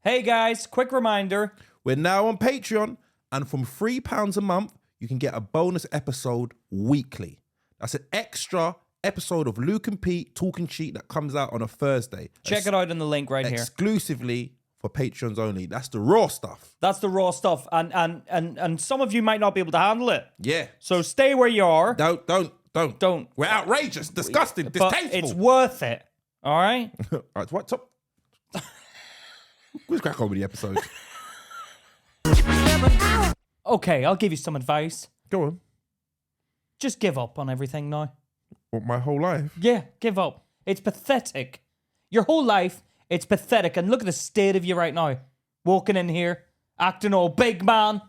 Hey guys, quick reminder. We're now on Patreon, and from £3 a month, you can get a bonus episode weekly. That's an extra episode of Luke and Pete Talking Sheet that comes out on a Thursday. Check it out in the link right here. Exclusively for Patreons only. That's the raw stuff. That's the raw stuff, and some of you might not be able to handle it. Yeah. So stay where you are. Don't. We're outrageous, disgusting, distasteful. But it's worth it. All right? All right, what's up? Let's crack on with the episode. Okay, I'll give you some advice. Go on. Just give up on everything now. What, my whole life? Yeah, give up. It's pathetic. Your whole life, it's pathetic. And look at the state of you right now. Walking in here, acting all big man.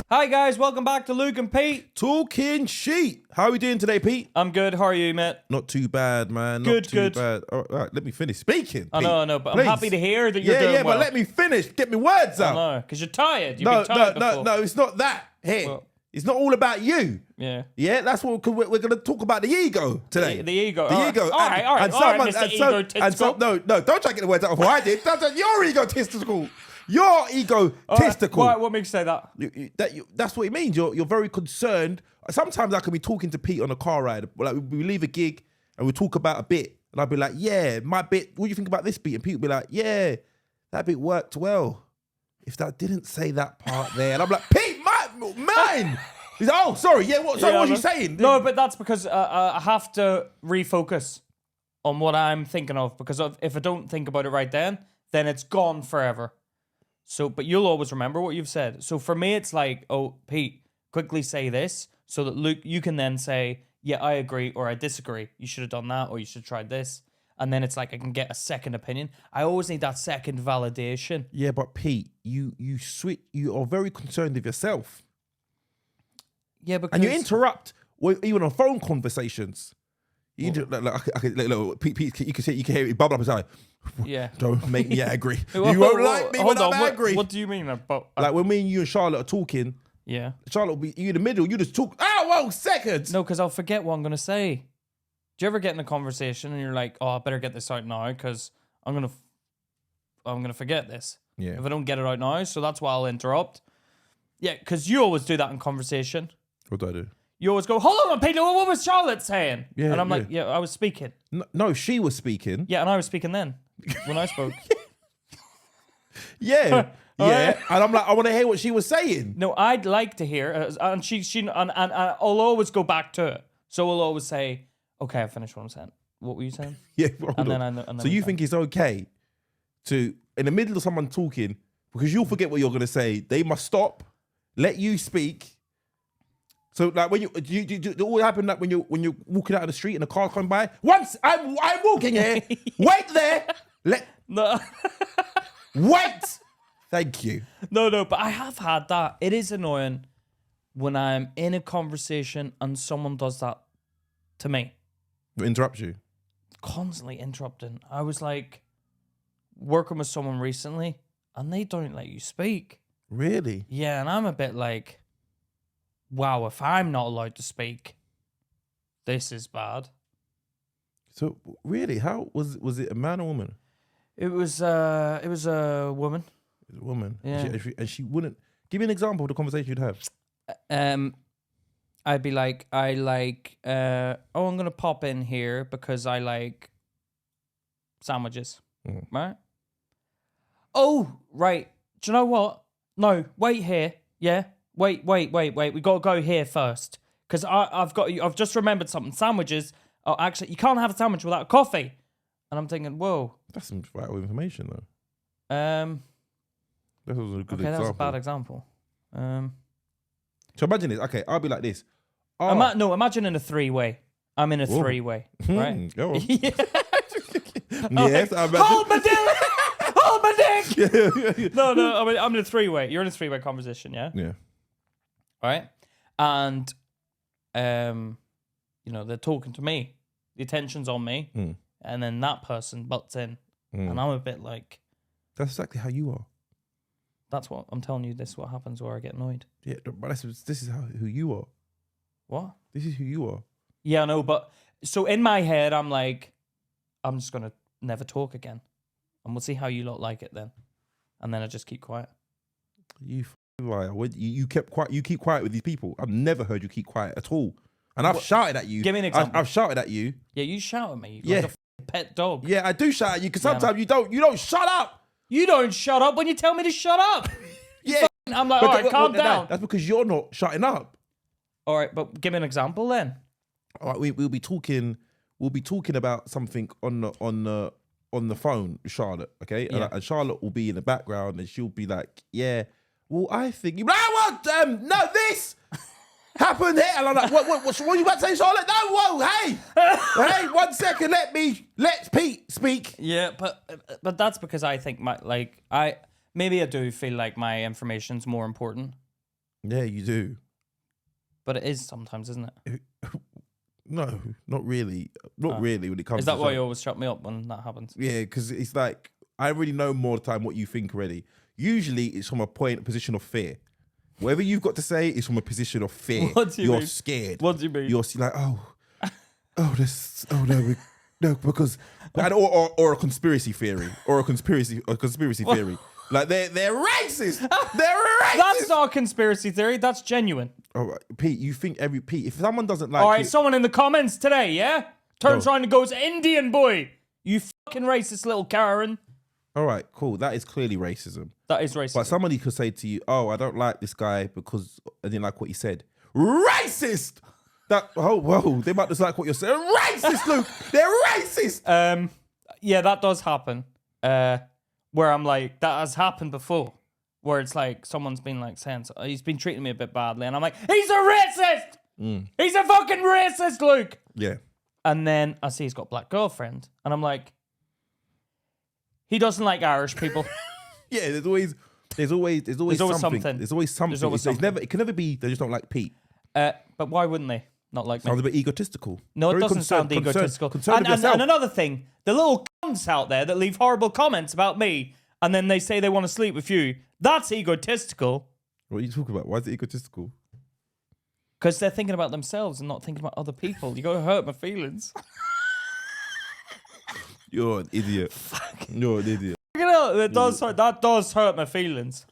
Hi guys, welcome back to Luke and Pete Talking Sheet. How are we doing today, Pete? I'm good. How are you, mate? Not too bad, man. Good, Not too good. bad. All right, let me finish speaking. I know, but Please. I'm happy to hear that you're doing well. but let me finish. Get me words out. No, because you're tired. You've been tired before. No, it's not that. Hey, Well- it's not all about you. Yeah. Yeah, that's what we're going to talk about the ego today. The ego. The All ego. right, all right, Mr. Egotistical. No, don't try to get the words out before I did. You're egotistical. You're egotistical. Why? What makes you say that? That's what it means. You're very concerned. Sometimes I can be talking to Pete on a car ride. Like we leave a gig and we talk about a bit, and I'll be like, "Yeah, my bit. What do you think about this beat?" And Pete will be like, "Yeah, that bit worked well. If that didn't say that part there," and I'm like, "Pete, mine." He's like, "Oh, sorry. Yeah, what? So what was you saying?" No, but that's because I have to refocus on what I'm thinking of, because if I don't think about it right then it's gone forever. So, but you'll always remember what you've said. So for me, it's like, oh, Pete, quickly say this so that Luke, you can then say, yeah, I agree or I disagree. You should have done that or you should have tried this. And then it's like I can get a second opinion. I always need that second validation. Yeah, but Pete, you are very concerned with yourself. Yeah, because... And you interrupt even on phone conversations. You Pete, you can hear it bubble up inside. Yeah. Don't make me angry. You won't like me when I'm angry. What do you mean about... Like when me and you and Charlotte are talking, yeah. Charlotte will be you in the middle, you just talk, whoa, seconds. No, because I'll forget what I'm going to say. Do you ever get in a conversation and you're like, oh, I better get this out now because I'm gonna forget this. Yeah. If I don't get it out now, so that's why I'll interrupt. Yeah, because you always do that in conversation. What do I do? You always go, hold on, Peter, what was Charlotte saying? Yeah, and I'm like, yeah, I was speaking. No, she was speaking. Yeah, and I was speaking then when I spoke. Yeah. Yeah, and I'm like, I want to hear what she was saying. No, I'd like to hear, and and I'll always go back to it. So we'll always say, okay, I finished what I'm saying. What were you saying? Yeah, and then so you think it's okay to, in the middle of someone talking, because you'll forget what you're going to say, they must stop, let you speak. So like when it all happen like when you're walking out of the street and a car coming by. Once I'm walking here, wait there, No. wait. Thank you. No, but I have had that. It is annoying when I'm in a conversation and someone does that to me. Interrupt you. Constantly interrupting. I was like working with someone recently and they don't let you speak. Really? Yeah, and I'm a bit like, wow, if I'm not allowed to speak, this is bad. So really, how was it a man or woman? It was a woman. It was a woman. Yeah. And she wouldn't give me an example of the conversation you'd have. I'd be like, I'm gonna pop in here because I like sandwiches. Right? Oh, right. Do you know what? No, wait here. Yeah. Wait. We gotta go here first. Because I've just remembered something. Sandwiches. Oh, actually, you can't have a sandwich without coffee. And I'm thinking, whoa. That's some vital information, though. That was a good example. That was a bad example. So imagine this. Okay, I'll be like this. Imagine in a three-way. I'm in a three-way, right? Go on. Yeah. Yes, I imagine. Hold my dick! Hold my dick! No, I'm in a three-way. You're in a three-way conversation, yeah? Yeah. All right? And, they're talking to me. The attention's on me. and then that person butts in, and I'm a bit like, that's exactly how you are. that's what I'm telling you. This is what happens where I get annoyed. Yeah, but this is who you are. What? This is who you are. Yeah, I know, but so in my head, I'm like, I'm just gonna never talk again, and we'll see how you lot like it then, and then I just keep quiet. You liar. You kept quiet. You keep quiet with these people. I've never heard you keep quiet at all. And I've shouted at you. Give me an example. I've shouted at you. Yeah, you shout at me Yeah. like a pet dog. Yeah, I do shout at you because sometimes you don't shut up. You don't shut up when you tell me to shut up. Yeah. I'm like, all right, calm down. That's because you're not shutting up. All right, but give me an example then. All right, we'll be talking about something on the phone, Charlotte, okay? Yeah. And Charlotte will be in the background and she'll be like, yeah, well, I think no, this happened here. And I'm like, what are you about to say, Charlotte? No, whoa, hey, hey, 1 second, let Pete speak. Yeah, but that's because I think maybe I do feel like my information's more important. Yeah, you do. But it is sometimes, isn't it? No, not really. Not really when it comes to... Is that why you always shut me up when that happens? Yeah, because it's like, I already know more of the time what you think already. Usually it's from a position of fear. Whatever you've got to say is from a position of fear. What do you mean? You're scared. What do you mean? You're like, no, because... Or a conspiracy theory. Or a conspiracy theory. Like they're racist. They're racist. That's not a conspiracy theory. That's genuine. All right, Pete, you think Pete, if someone doesn't like all right, someone in the comments today, yeah? Turns around and goes, Indian boy. You fucking racist little Karen. All right, cool. That is clearly racism. That is racism. But somebody could say to you, oh, I don't like this guy because I didn't like what he said. Racist! Whoa, they might just like what you're saying. Racist, Luke! They're racist! Yeah, that does happen. Where I'm like, that has happened before. Where it's like, someone's been like saying, he's been treating me a bit badly. And I'm like, he's a racist! He's a fucking racist, Luke! Yeah. And then I see he's got a black girlfriend. And I'm like, he doesn't like Irish people. Yeah, there's always something. There's always something. It can never be they just don't like Pete. But why wouldn't they not like me? Sounds a bit egotistical. No, it doesn't sound egotistical. And another thing, the little cunts out there that leave horrible comments about me and then they say they want to sleep with you, that's egotistical. What are you talking about? Why is it egotistical? Because they're thinking about themselves and not thinking about other people. You got to hurt my feelings. You're an idiot. You're an idiot. That does hurt my feelings.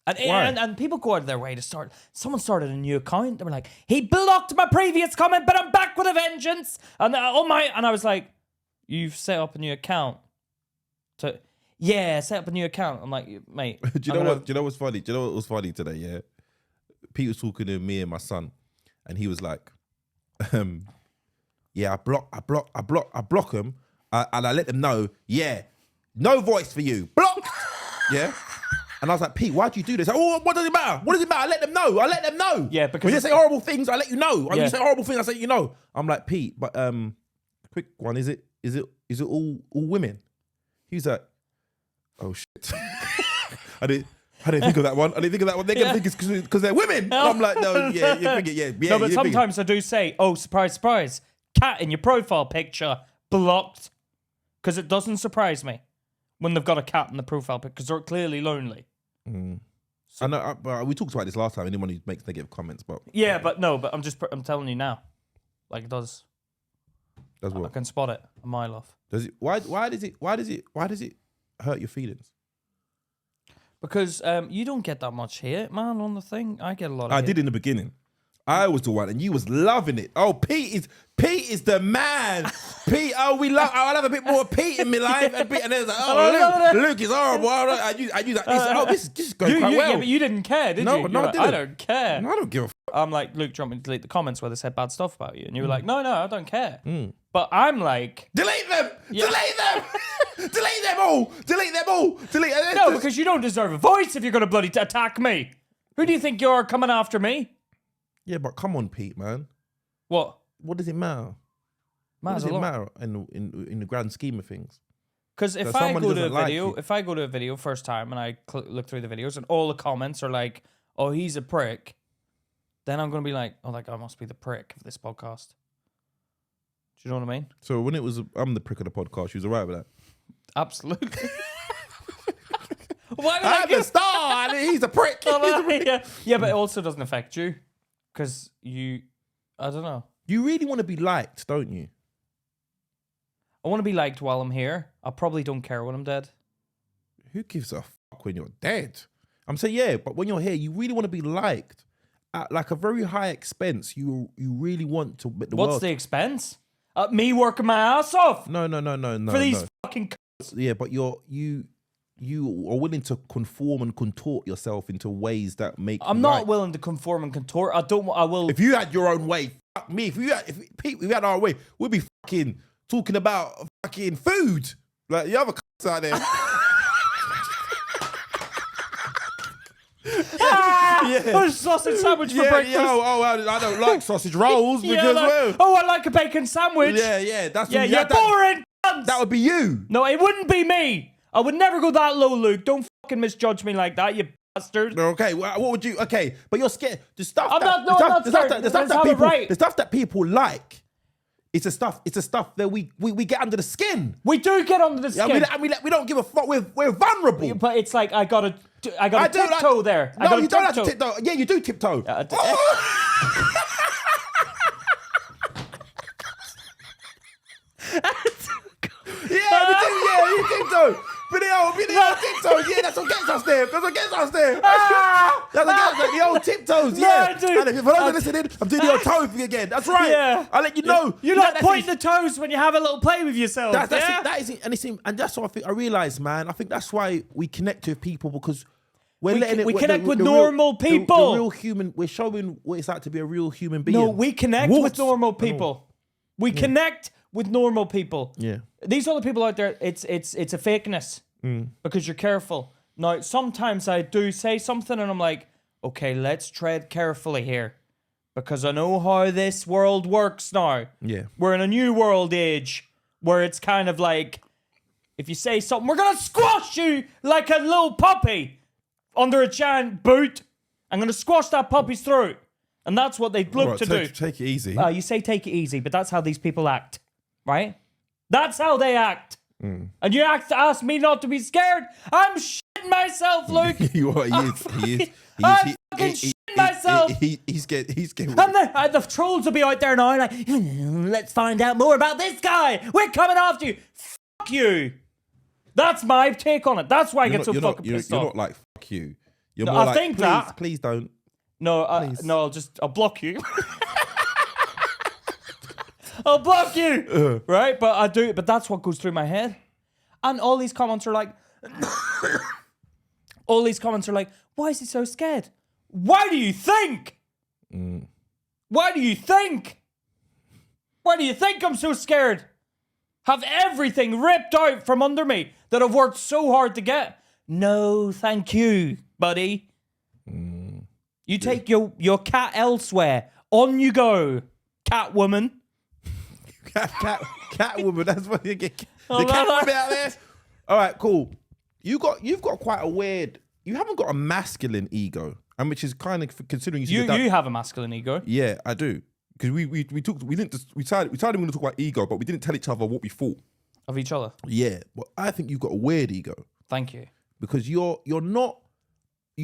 And people go out of their way to start. Someone started a new account. They were like, he blocked my previous comment, but I'm back with a vengeance. And I was like, you've set up a new account. Set up a new account. I'm like, mate. Do you know what's funny? Do you know what was funny today? Yeah, Pete was talking to me and my son, and he was like, yeah, I block them, and I let them know. Yeah, no voice for you. Blocked. Yeah. And I was like, Pete, why do you do this? Like, oh, what does it matter? What does it matter? I let them know. Yeah, because when you say horrible things, I let you know. When you say horrible things, I say you know. I'm like, Pete, but quick one, is it all women? He's like, oh shit. I didn't think of that one. They're gonna think it's because they're women. And I'm like, no, yeah, you think it, yeah. No, but sometimes I do say, oh, surprise, surprise, cat in your profile picture blocked, because it doesn't surprise me when they've got a cat in the profile picture because they're clearly lonely. I know, but we talked about this last time. Anyone who makes negative comments, but I'm telling you now, like it does. Does what? I can spot it a mile off. Does it? Why does it hurt your feelings? Because you don't get that much hate, man, on the thing. I get a lot of hate. I did in the beginning. I was the one, and you was loving it. Oh, Pete is the man. Pete, I'll have a bit more Pete in my life. And then it's like, oh, Luke is horrible. I use like this. Oh, this is going quite well. Yeah, but you didn't care, did you? No, I didn't. I don't care. No, I don't give a I'm like, Luke, do you want me to delete the comments where they said bad stuff about you? And you were like, no, I don't care. But I'm like... Delete them! Yeah. Delete them! Delete them all! Delete them all! No, because you don't deserve a voice if you're going to bloody attack me. Who do you think you're coming after me? Yeah, but come on, Pete, man. What? What does it matter? What does it matter in the grand scheme of things? Because if I go to a video first time and I look through the videos and all the comments are like, "Oh, he's a prick," then I'm gonna be like, "Oh, that guy must be the prick of this podcast." you know what I mean? So when it was, I'm the prick of the podcast, she was alright with that. Absolutely. Why would I'm the star, and he's a prick. Yeah, but it also doesn't affect you because I don't know. You really want to be liked, don't you? I want to be liked while I'm here. I probably don't care when I'm dead. Who gives a fuck when you're dead? I'm saying, yeah, but when you're here, you really want to be liked at like a very high expense. You really want to make the world. What's the expense? Me working my ass off? No. For these fucking Yeah, but you are willing to conform and contort yourself into ways that make. I'm not willing to conform and contort. I will. If you had your own way, fuck me. If we had our way, we'd be fucking talking about fucking food like the other cunts out there. A sausage sandwich for breakfast. I don't like sausage rolls because I like a bacon sandwich. Yeah. That's you're boring. That would be you. No, it wouldn't be me. I would never go that low, Luke. Don't fucking misjudge me like that, you bastard. Okay, what would you? Okay, but you're scared. The stuff that people like. It's the stuff that we get under the skin. We do get under the skin. We don't give a fuck. We're vulnerable. But it's like I gotta tiptoe there. No, you don't have to tiptoe. Yeah, you do tiptoe. You tiptoe. Video tiptoes. Yeah, that's what gets us there. That's the old tiptoes. Yeah. No, dude. And if I was listening, I'm doing the old toe thing again. That's right. Yeah. I'll let you know. You're not pointing the toes when you have a little play with yourself. And that's what I realised, man. I think that's why we connect with people because we connect with normal people. The real human. We're showing what it's like to be a real human being. No, we connect with normal people. We connect with normal people. Yeah. These other people out there, it's a fakeness because you're careful. Now, sometimes I do say something and I'm like, okay, let's tread carefully here because I know how this world works now. Yeah. We're in a new world age where it's kind of like, if you say something, we're going to squash you like a little puppy under a giant boot. I'm going to squash that puppy's throat. And that's what they look to do. Take it easy. You say take it easy, but that's how these people act, right? That's how they act. And you ask me not to be scared? I'm shitting myself, Luke. He is. I'm fucking shitting myself. He's getting. And the trolls will be out there now like, let's find out more about this guy. We're coming after you. Fuck you. That's my take on it. That's why I get so fucking pissed off. You're not like, fuck you. You're more like, please don't. No, I'll block you. I'll block you. Right? But that's what goes through my head. And all these comments are like, why is he so scared? Why do you think? Why do you think? Why do you think I'm so scared? Have everything ripped out from under me that I've worked so hard to get? No, thank you, buddy. You take your cat elsewhere. On you go, Catwoman. Catwoman. That's what you get. The Catwoman out there. All right, cool. You've got quite a weird. You haven't got a masculine ego, and which is kind of considering you have a masculine ego. Yeah, I do. Because we decided we going to talk about ego, but we didn't tell each other what we thought of each other. Yeah, but I think you've got a weird ego. Thank you. Because you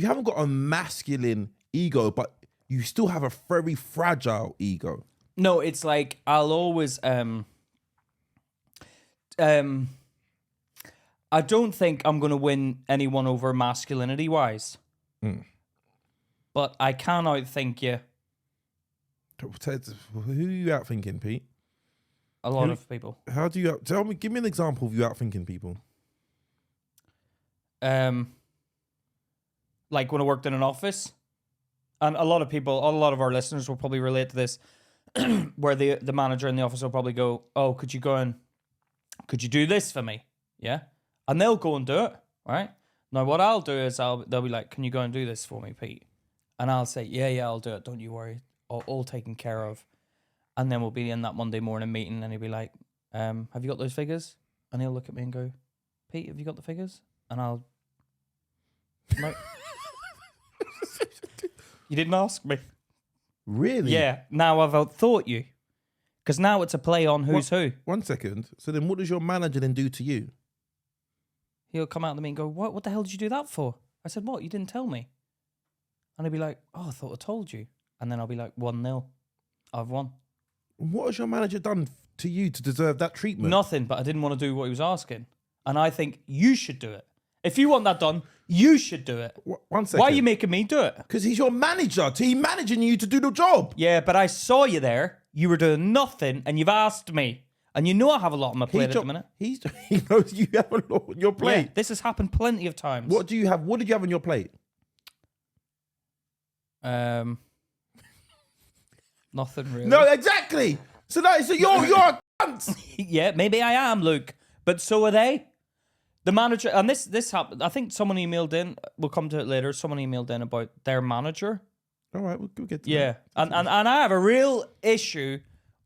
haven't got a masculine ego, but you still have a very fragile ego. No, it's like I'll always I don't think I'm gonna win anyone over masculinity wise. But I can outthink you. Who are you outthinking, Pete? A lot of people. How do you give me an example of you outthinking people? Like when I worked in an office, and a lot of our listeners will probably relate to this, where the manager in the office will probably go, "Oh, could you do this for me?" Yeah, and they'll go and do it. Right now, what I'll do is they'll be like, "Can you go and do this for me, Pete?" And I'll say, "Yeah, I'll do it. Don't you worry, all taken care of." And then we'll be in that Monday morning meeting, and he'll be like, "Have you got those figures?" And he'll look at me and go, "Pete, have you got the figures?" And I'll, no. You didn't ask me. Really? Yeah. Now I've outthought you. Because now it's a play on who's who. 1 second. So then what does your manager then do to you? He'll come out to me and go, what the hell did you do that for? I said, what? You didn't tell me. And he'll be like, oh, I thought I told you. And then I'll be like, 1-0. I've won. What has your manager done to you to deserve that treatment? Nothing, but I didn't want to do what he was asking. And I think you should do it. If you want that done, you should do it. 1 second. Why are you making me do it? Because he's your manager. He's managing you to do the job. Yeah, but I saw you there. You were doing nothing, and you've asked me. And you know I have a lot on my plate at the minute. He knows you have a lot on your plate. Yeah, this has happened plenty of times. What do you have? What did you have on your plate? Nothing really. No, exactly. So you're a cunt. Yeah, maybe I am, Luke. But so are they. The manager, and this happened. I think someone emailed in. We'll come to it later. Someone emailed in about their manager. All right, we'll get to Yeah, that. and I have a real issue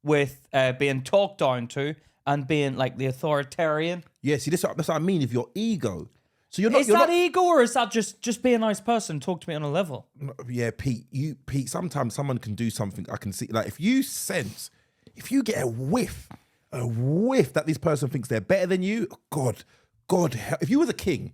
with being talked down to and being like the authoritarian. Yeah, see, that's what I mean. If your ego, so you're not. Is that ego, or is that just be a nice person? Talk to me on a level. Yeah, Pete. Pete. Sometimes someone can do something. I can see, like, if you get a whiff that this person thinks they're better than you. God help. If you was a king,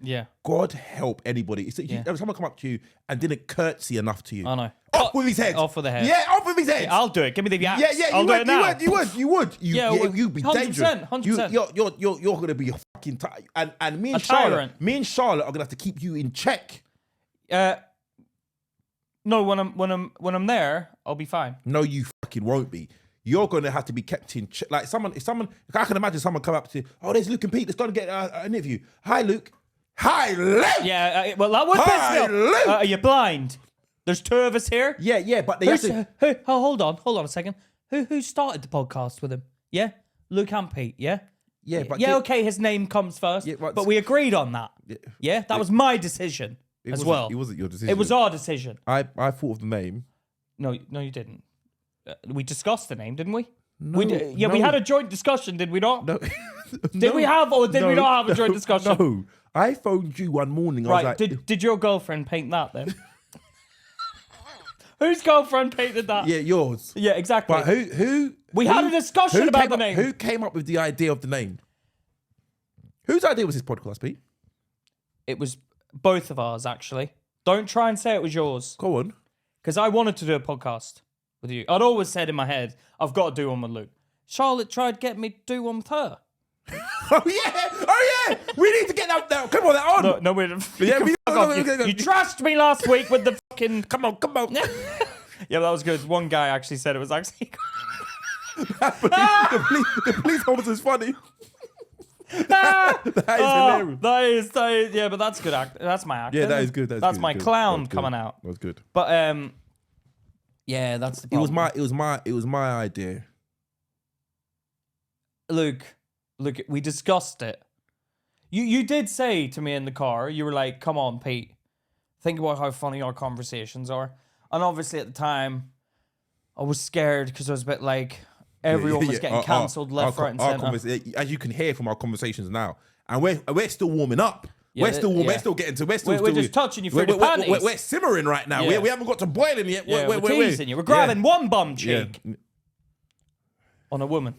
Yeah. God help anybody. If someone come up to you and didn't curtsy enough to you. I know. Off with his head. Off with the head. Yeah, off with his head. Yeah, I'll do it. Give me the yaps. Yeah, I'll do it now. You would. You'd be 100%, dangerous. 100%. You're gonna be a fucking and me and tyrant. Charlotte are gonna have to keep you in check. No, when I'm there, I'll be fine. No, you fucking won't be. You're gonna have to be kept in check. Like if I can imagine someone come up to you, oh, there's Luke and Pete. Let's go and get an interview. Hi, Luke. Hi, Luke. Yeah, well, that would piss me off. Are you blind? There's two of us here. Yeah, but they have to. Hold on a second. Who started the podcast with him? Yeah, Luke and Pete. Yeah. Yeah, but okay, his name comes first, but we agreed on that. Yeah, that was my decision as well. It wasn't your decision. It was our decision. I thought of the name. No, you didn't. We discussed the name, didn't we? No, we had a joint discussion, did we not? No. Did we have, or did we not have a joint discussion? No, I phoned you one morning. Right, I was like, did your girlfriend paint that then? Whose girlfriend painted that? yeah, yours. Yeah, exactly. But who? We had a discussion about the name. Who came up with the idea of the name? Whose idea was this podcast, Pete? It was both of ours, actually. Don't try and say it was yours. Go on. Because I wanted to do a podcast with you. I'd always said in my head, I've got to do one with Luke. Charlotte tried getting me to do one with her. Oh yeah! We need to get that. Come on, that on. No, we didn't. You trashed me last week with the fucking. Come on. Yeah, that was good. One guy actually said it was actually. the police officer's funny. That is hilarious. That is, yeah, but that's good act. That's my act. Yeah, that is good. That's my clown coming out. That was good. But yeah, that's the problem. It was my idea. Luke, we discussed it. You did say to me in the car, you were like, "Come on, Pete, think about how funny our conversations are." And obviously at the time, I was scared because I was a bit like. Everyone was getting cancelled left, right, and centre. As you can hear from our conversations now, and we're still warming up. Yeah, we're still getting to. We're just touching you through the panties. We're simmering right now. Yeah. We haven't got to boiling yet. Yeah, we're teasing you. We're grabbing one bum cheek on a woman.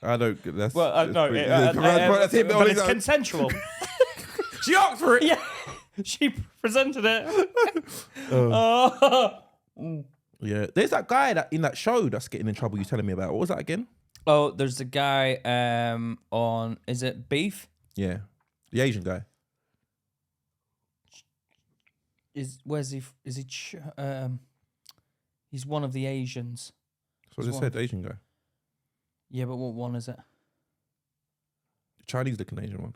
I don't. That's no. It's consensual. She asked for it. Yeah, she presented it. Yeah, there's that guy in that show that's getting in trouble. You're telling me about. What was that again? Oh, there's a guy on. Is it Beef? Yeah, the Asian guy. Where's he? Is he? He's one of the Asians. That's what I said. Asian guy. Yeah, but what one is it? Chinese looking Asian one.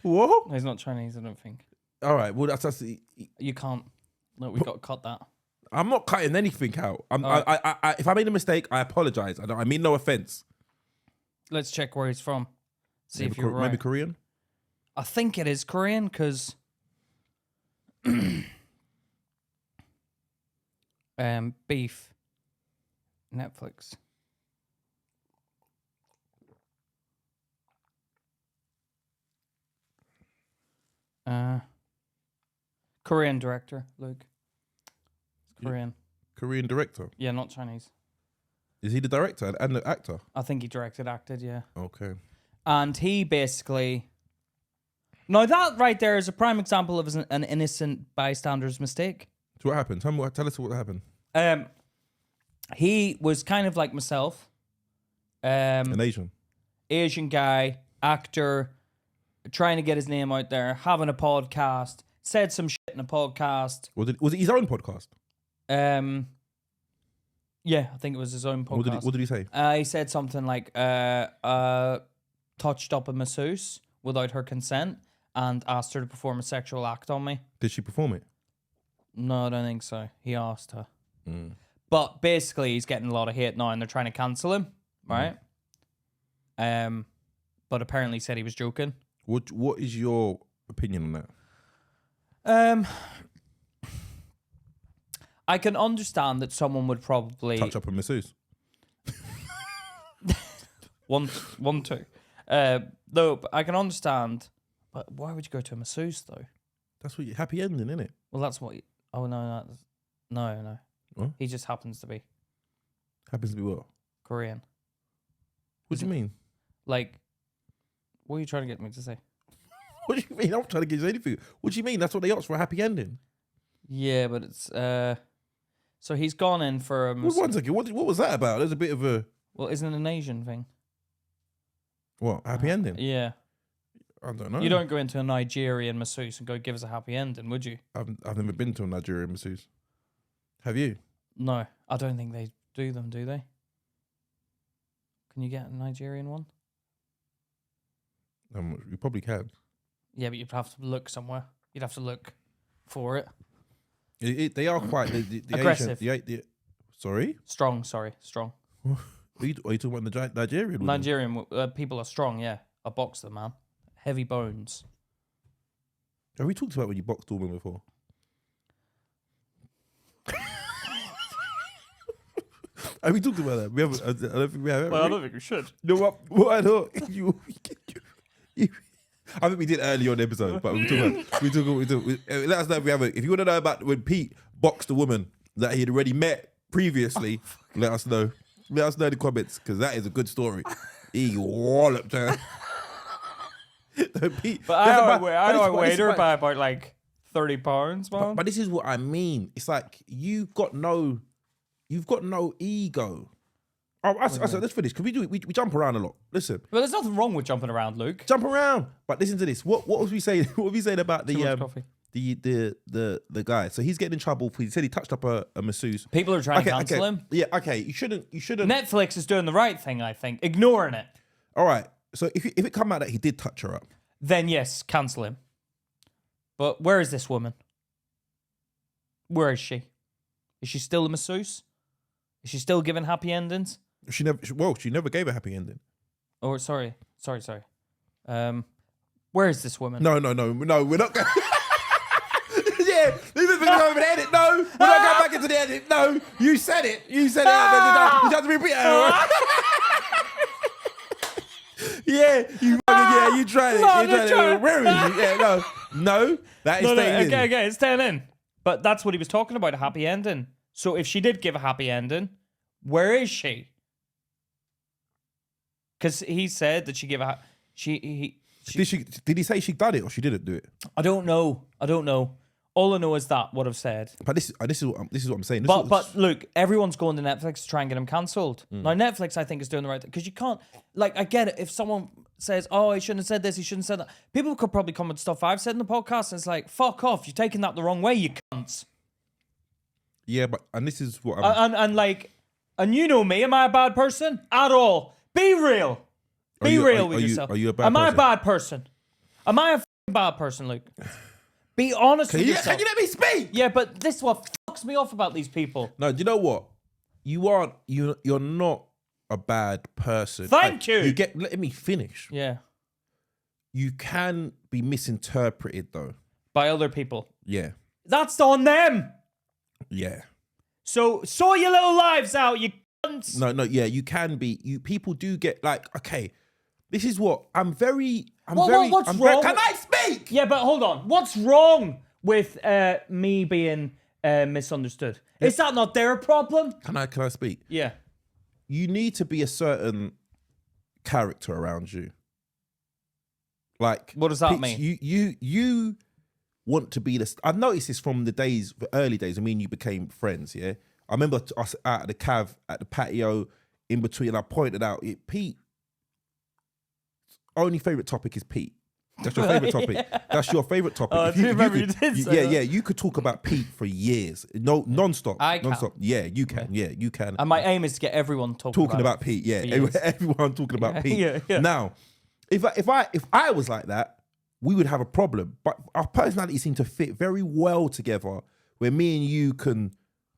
What? No, he's not Chinese. I don't think. All right. Well, that's You can't. No, we've got to cut that. I'm not cutting anything out. If I made a mistake, I apologize. I mean no offense. Let's check where he's from. See Maybe if you're right. Maybe Korean. I think it is Korean because Beef Netflix. Korean director, Luke. Korean director. Yeah, not Chinese. Is he the director and the actor? I think he acted, yeah. Okay. And he basically... Now, that right there is a prime example of an innocent bystander's mistake. So what happened? Tell us what happened. He was kind of like myself. An Asian guy, actor, trying to get his name out there, having a podcast, said some shit in a podcast. Was it his own podcast? Yeah, I think it was his own podcast. What did he say? He said something like, touched up a masseuse without her consent and asked her to perform a sexual act on me. Did she perform it? No, I don't think so. He asked her. But basically, he's getting a lot of hate now and they're trying to cancel him, right? But apparently he said he was joking. What is your opinion on that? I can understand that someone would probably... Touch up a masseuse. One, two. Though, but I can understand... But why would you go to a masseuse, though? That's what happy ending, isn't it? Well, that's what... Oh, no. What? He just happens to be Happens to be what? Korean. What do you mean? Like, what are you trying to get me to say? What do you mean? I'm trying to get you anything. What do you mean? That's what they asked for, a happy ending. Yeah, but it's... So he's gone in for a... One second. What was that about? There's a bit of a... Well, isn't it an Asian thing? What? Happy ending? Yeah. I don't know. You don't go into a Nigerian masseuse and go, give us a happy ending, would you? I've never been to a Nigerian masseuse. Have you? No, I don't think they do them, do they? Can you get a Nigerian one? You probably can. Yeah, but you'd have to look somewhere. You'd have to look for it. They are quite... The aggressive. Asian, sorry? Strong. Are you talking about the Nigerian one? Nigerian people are strong, yeah. I boxed them, man. Heavy bones. Have we talked about when you boxed a woman before? Have we talked about that? We haven't. I don't think we have. Well, I don't think we should. No, what I thought you. I think we did early on the episode, but we talk. Let us know if we haven't. If you want to know about when Pete boxed a woman that he had already met previously, let us know. Let us know in the comments because that is a good story. He walloped her. Pete, but I don't weighed her by about like 30 pounds, man. But this is what I mean. It's like you've got no ego. Oh, let's finish. Because we jump around a lot. Listen. But there's nothing wrong with jumping around, Luke. Jump around. But listen to this. What was we saying? What were we saying about the guy? So he's getting in trouble. He said he touched up a masseuse. People are trying to cancel him. Yeah, okay. You shouldn't. Netflix is doing the right thing, I think. Ignoring it. All right. So if it come out that he did touch her up, then yes, cancel him. But where is this woman? Where is she? Is she still a masseuse? Is she still giving happy endings? She never gave a happy ending. Oh, sorry. Where is this woman? No, we're not going. Yeah, leave it over the edit. No, we're not going back into the edit. No, you said it. You have to repeat it. Yeah, you tried it. Where is she? Yeah, no, that is staying in. Okay, it's staying in. But that's what he was talking about, a happy ending. So if she did give a happy ending, where is she? Because he said that she gave a... Did he say she done it or she didn't do it? I don't know. All I know is that what I've said. But this is what I'm saying. But look, everyone's going to Netflix to try and get him cancelled. Now Netflix, I think, is doing the right thing because you can't. Like, I get it. If someone says, "Oh, he shouldn't have said this. He shouldn't have said that," people could probably come with stuff I've said in the podcast. And it's like, fuck off. You're taking that the wrong way, you cunts. Yeah, and this is what I'm... And you know me. Am I a bad person at all? Be real. Be real with yourself. Are you a bad person? Am I a bad person? Am I a f***ing bad person, Luke? Be honest with yourself. Can you let me speak? Yeah, but this is what fucks me off about these people. No, do you know what? You're not a bad person. Thank you. Let me finish. Yeah. You can be misinterpreted though. By other people. Yeah. That's on them. Yeah. So sort your little lives out, you cunts. No, yeah, you can be. People do get like, okay, this is what what's wrong? Can I speak? Yeah, but hold on. What's wrong with me being misunderstood. Is that not their problem? Can I speak? Yeah. You need to be a certain character around you. Like, what does that mean? You want to be this. I've noticed this from the early days. I mean, you became friends. Yeah, I remember us out at the cav at the patio in between. And I pointed out, Pete. Only favorite topic is Pete. That's your favorite topic. Yeah. That's your favorite topic. I do remember you did say that. Yeah. You could talk about Pete for years. No, non-stop. I can. Non-stop. Yeah, you can. Yeah, you can. And my aim is to get everyone talking about Pete. Yeah, everyone talking about Pete. Yeah. Now, if I was like that, we would have a problem. But our personalities seem to fit very well together, where me and you can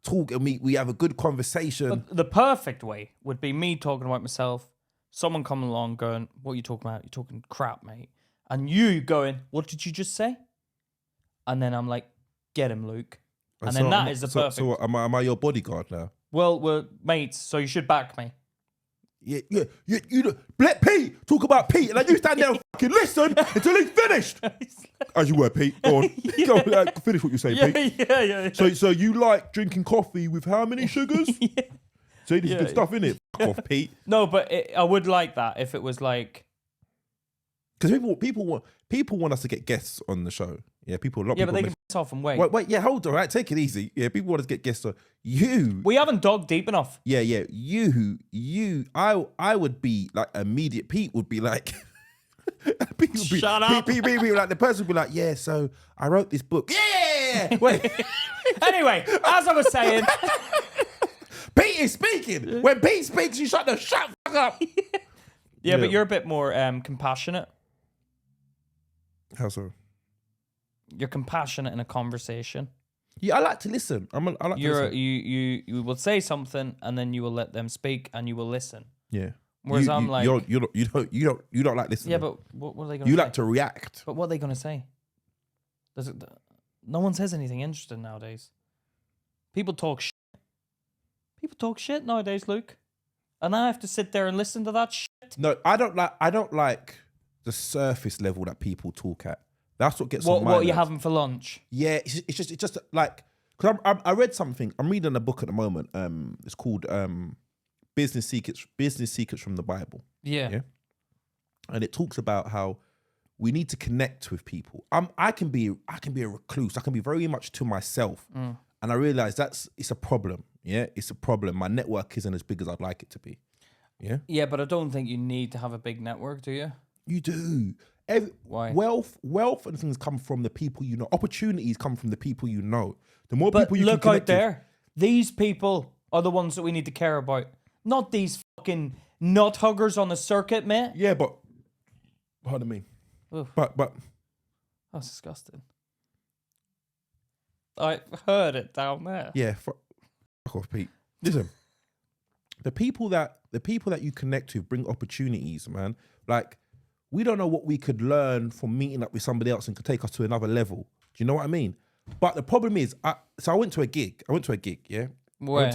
talk and we have a good conversation. But the perfect way would be me talking about myself, someone coming along going, "What are you talking about? You're talking crap, mate." And you going, "What did you just say?" And then I'm like, "Get him, Luke." And then that is the perfect. So am I your bodyguard now? Well, we're mates, so you should back me. Yeah. You let Pete talk about Pete, and then you stand there and fucking listen until he's finished. As you were, Pete. Go on. Go on, finish what you're saying, Pete. Yeah. So you like drinking coffee with how many sugars? Yeah. See, there's good stuff in it. Fuck off, Pete. No, but I would like that if it was like. Because people want us to get guests on the show. Yeah, people. But they can piss off and wait. Wait. Yeah, hold on. Right, take it easy. Yeah, people want us to get guests on. We haven't dug deep enough. Yeah. I would be like immediate. Pete would be like. Shut up. Pete, like the person would be like, yeah. So I wrote this book. Yeah. Wait. Anyway, as I was saying, Pete is speaking. When Pete speaks, you shut fuck up. Yeah, but you're a bit more compassionate. How so? You're compassionate in a conversation. Yeah, I like to listen. I like to listen. You will say something and then you will let them speak and you will listen. Yeah. Whereas I'm like, you don't like listening. Yeah, but what are they going to say? You like to react. But what are they going to say? No one says anything interesting nowadays. People talk shit. People talk shit nowadays, Luke. And I have to sit there and listen to that shit. No, I don't like the surface level that people talk at. That's what gets on my What are you nerves. having for lunch? Yeah, it's just like, because I read something. I'm reading a book at the moment. It's called Business Secrets from the Bible. Yeah. And it talks about how we need to connect with people. I can be a recluse. I can be very much to myself. And I realize it's a problem. Yeah, it's a problem. My network isn't as big as I'd like it to be. Yeah. Yeah, but I don't think you need to have a big network, do you? You do. Why? Wealth and things come from the people you know. Opportunities come from the people you know. The more But people you look can out there. These people are the ones that we need to care about. Not these fucking nut huggers on the circuit, mate. Yeah, but pardon me. Oof. But That's disgusting. I heard it down there. yeah, fuck off, Pete. Listen, the people that you connect with bring opportunities, man. Like, we don't know what we could learn from meeting up with somebody else and could take us to another level. Do you know what I mean? But the problem is, I went to a gig. Yeah. Where?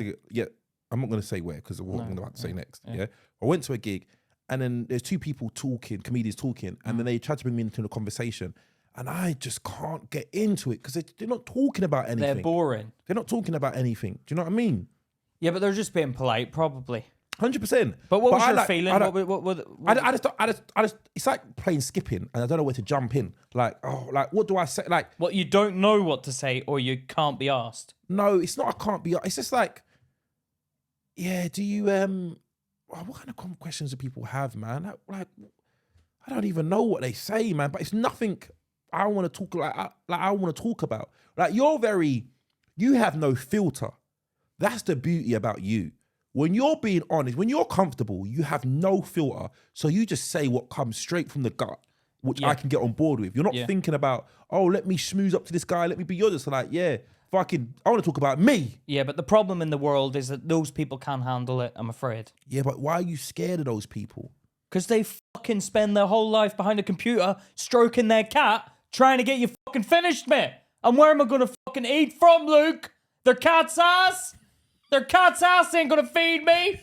I'm not going to say where because of what I'm about to say next. Yeah. I went to a gig and then there's two people talking, comedians talking, and then they tried to bring me into the conversation. And I just can't get into it because they're not talking about anything. They're boring. They're not talking about anything. Do you know what I mean? Yeah, but they're just being polite, probably. 100%. But what was your feeling? I just, it's like playing skipping and I don't know where to jump in. Like, what do I say? Like, what, you don't know what to say or you can't be asked? No, it's not. I can't be. It's just like, yeah. Do you what kind of questions do people have, man? Like, I don't even know what they say, man. But it's nothing I want to talk I want to talk about. Like, you have no filter. That's the beauty about you. When you're being honest, when you're comfortable, you have no filter. So you just say what comes straight from the gut, which I can get on board with. You're not thinking about, oh, let me schmooze up to this guy. Let me be yours. It's like, yeah, fucking, I want to talk about me. Yeah, but the problem in the world is that those people can't handle it, I'm afraid. Yeah, but why are you scared of those people? Because they fucking spend their whole life behind a computer stroking their cat trying to get you fucking finished, mate. And where am I going to fucking eat from, Luke? Their cat's ass? Their cat's ass ain't going to feed me.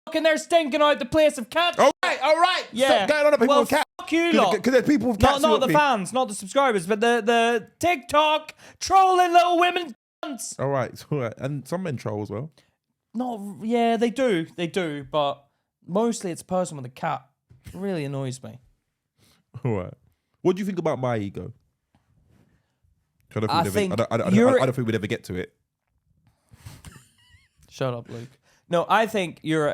fucking they're stinking out the place of cats. All right. Yeah. Stop going on about people with cats. Fuck you lot. Because there's people with cats. Not the fans, not the subscribers, but the TikTok trolling little women cunts. All right. And some men troll as well. Yeah, they do, but mostly it's a person with a cat. It really annoys me. All right. What do you think about my ego? I don't think we'd ever get to it. Shut up, Luke. No, I think your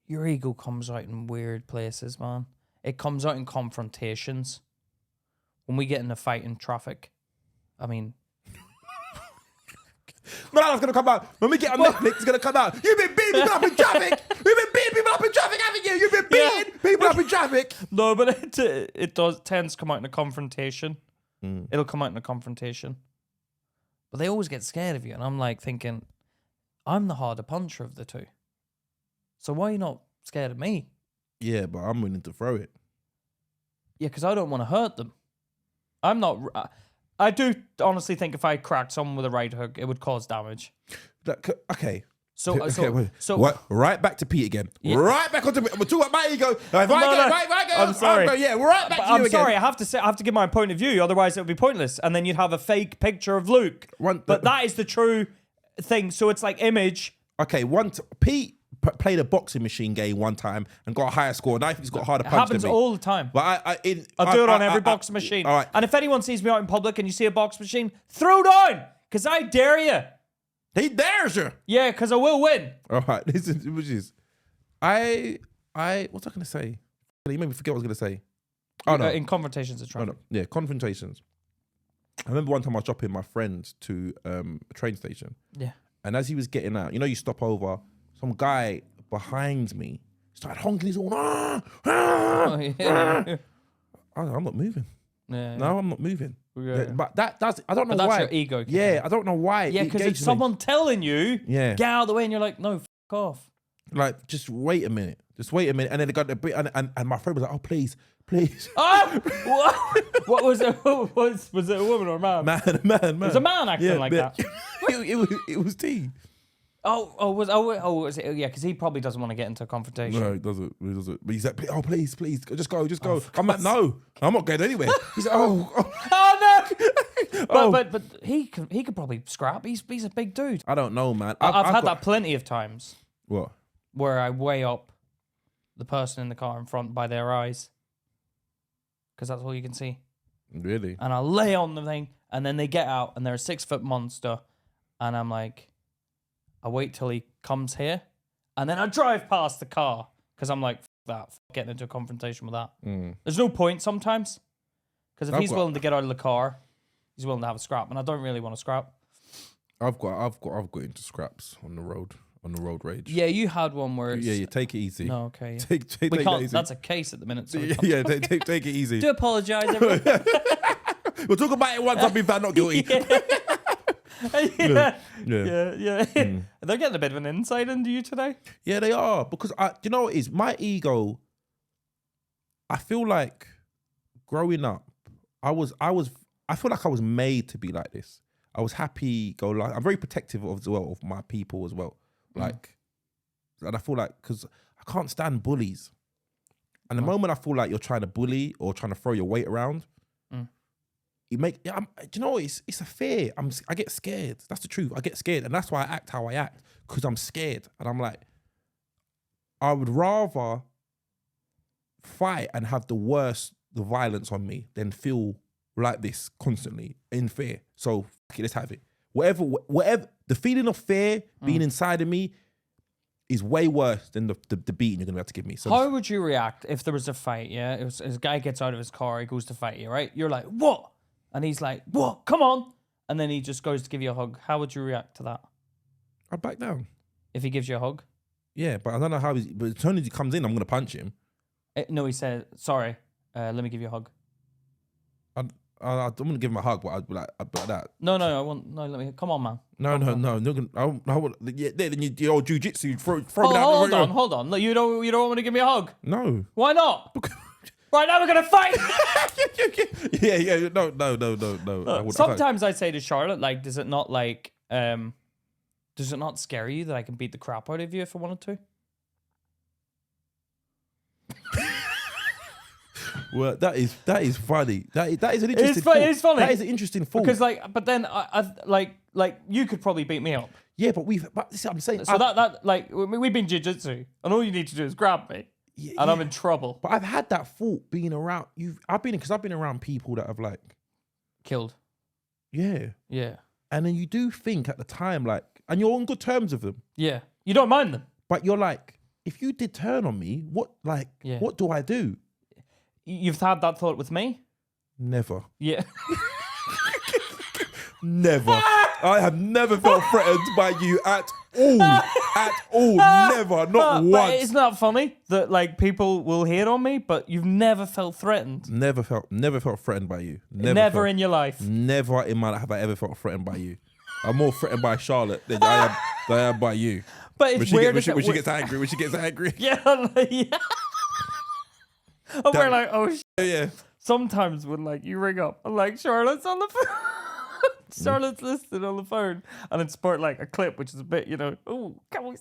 ego comes out in weird places, man. It comes out in confrontations. When we get in a fight in traffic, I mean... Malala's gonna come out. When we get on Netflix, it's gonna come out. You've been beating people up in traffic. You've been beating people up in traffic, haven't you? You've been beating people up in traffic. No, but it tends to come out in a confrontation. It'll come out in a confrontation. But they always get scared of you. And I'm like thinking, I'm the harder puncher of the two. So why are you not scared of me? Yeah, but I'm willing to throw it. Yeah, because I don't want to hurt them. I'm not... I do honestly think if I cracked someone with a right hook, it would cause damage. Okay. So what? Right back to Pete again. Yeah. Right back onto me. We're talking about my ego. If I go, I'm sorry. Yeah, we're right back to you again. I'm sorry. I have to give my point of view. Otherwise, it would be pointless. And then you'd have a fake picture of Luke. But that is the true thing. So it's like image. Okay. Pete played a boxing machine game one time and got a higher score. And I think he's got a harder punch happens than me. all the time. But I do it on every boxing machine. All right. And if anyone sees me out in public and you see a box machine, throw down, because I dare you. He dares you. Yeah, because I will win. All right. Listen, what was I going to say? You made me forget what I was going to say. Oh, no. In confrontations of traffic. Oh, no. Yeah, confrontations. I remember one time I was dropping my friend to a train station. Yeah. And as he was getting out, you stop over, some guy behind me started honking his horn. Oh, yeah. I'm not moving. Yeah. No, I'm not moving. Yeah. But that's I don't know but why. That's your ego. Yeah, I don't know why. Yeah, because it's someone telling you, get out of the way, and you're like, no, fuck off. Like, just wait a minute. And then they got the and my friend was like, oh, please. Oh, what was it? Was it a woman or a man? Man. It was a man acting like that. It was T. Was it? Yeah, because he probably doesn't want to get into a confrontation. No, he doesn't. But he's like, oh, please, just go. I'm like, no, I'm not going anywhere. He's like, oh no. But he could probably scrap. He's a big dude. I don't know, man. I've had that plenty of times. What? Where I weigh up the person in the car in front by their eyes, because that's all you can see. Really? And I lay on the thing, and then they get out, and they're a 6-foot monster, and I'm like, I wait till he comes here, and then I drive past the car, because I'm like, getting into a confrontation with that. There's no point sometimes, because if he's willing to get out of the car, he's willing to have a scrap, and I don't really want to scrap. I've got into scraps on the road rage. Yeah, you had one where it's... Yeah, take it easy. No, okay. Yeah. Take it easy. That's a case at the minute. So take it easy. Do apologise, everyone. We'll talk about it once I've been found not guilty. Yeah. They're getting a bit of an insight into you today. Yeah, they are, because you know what it is? My ego, I feel like growing up, I feel like I was made to be like this. I was happy, I'm very protective of my people as well. Like, and I feel like, because I can't stand bullies. And the moment I feel like you're trying to bully or trying to throw your weight around, do you know, it's a fear. I get scared. That's the truth. I get scared. And that's why I act how I act, because I'm scared. And I'm like, I would rather fight and have the violence on me than feel like this constantly in fear. So let's have it. Whatever the feeling of fear being inside of me is way worse than the beating you're gonna have to give me. So how would you react if there was a fight? Yeah, a guy gets out of his car, he goes to fight you, right? You're like, what? And he's like, what? Come on! And then he just goes to give you a hug. How would you react to that? I'd back down. If he gives you a hug? Yeah, but I don't know how. But as soon as he comes in, I'm gonna punch him. No, he said, sorry. Let me give you a hug. I don't want to give him a hug, but I'd be like that. No, I want. No, let me. Come on, man. No. I want. Yeah, then your old jujitsu throw me down. Hold on. No, you don't want to give me a hug. No. Why not? Right now we're gonna fight. Yeah. No. Sometimes I say to Charlotte, like, does it not like Does it not scare you that I can beat the crap out of you if I wanted to? Well, that is funny. That is an interesting. It's funny. That is an interesting thought. Because but then I like you could probably beat me up. Yeah, but this is what I'm saying. So we've been jiu-jitsu, and all you need to do is grab me, and I'm in trouble. But I've had that thought being around you. I've been around people that have like Killed. Yeah. Yeah. And then you do think at the time and you're on good terms with them. Yeah. You don't mind them. But you're like, if you did turn on me, what do I do? You've had that thought with me? Never. Yeah. Never. I have never felt threatened by you at all. At all. Never. Not once. But isn't that funny that people will hate on me, but you've never felt threatened? Never felt threatened by you. Never in your life. Never in my life have I ever felt threatened by you. I'm more threatened by Charlotte than I am by you. But it's weird. When she gets angry. When she gets angry. Yeah. Yeah. And we're like, oh shit. Yeah. Sometimes when you ring up and Charlotte's on the phone. Charlotte's listening on the phone, and it's part a clip, which is a bit, oh, can we?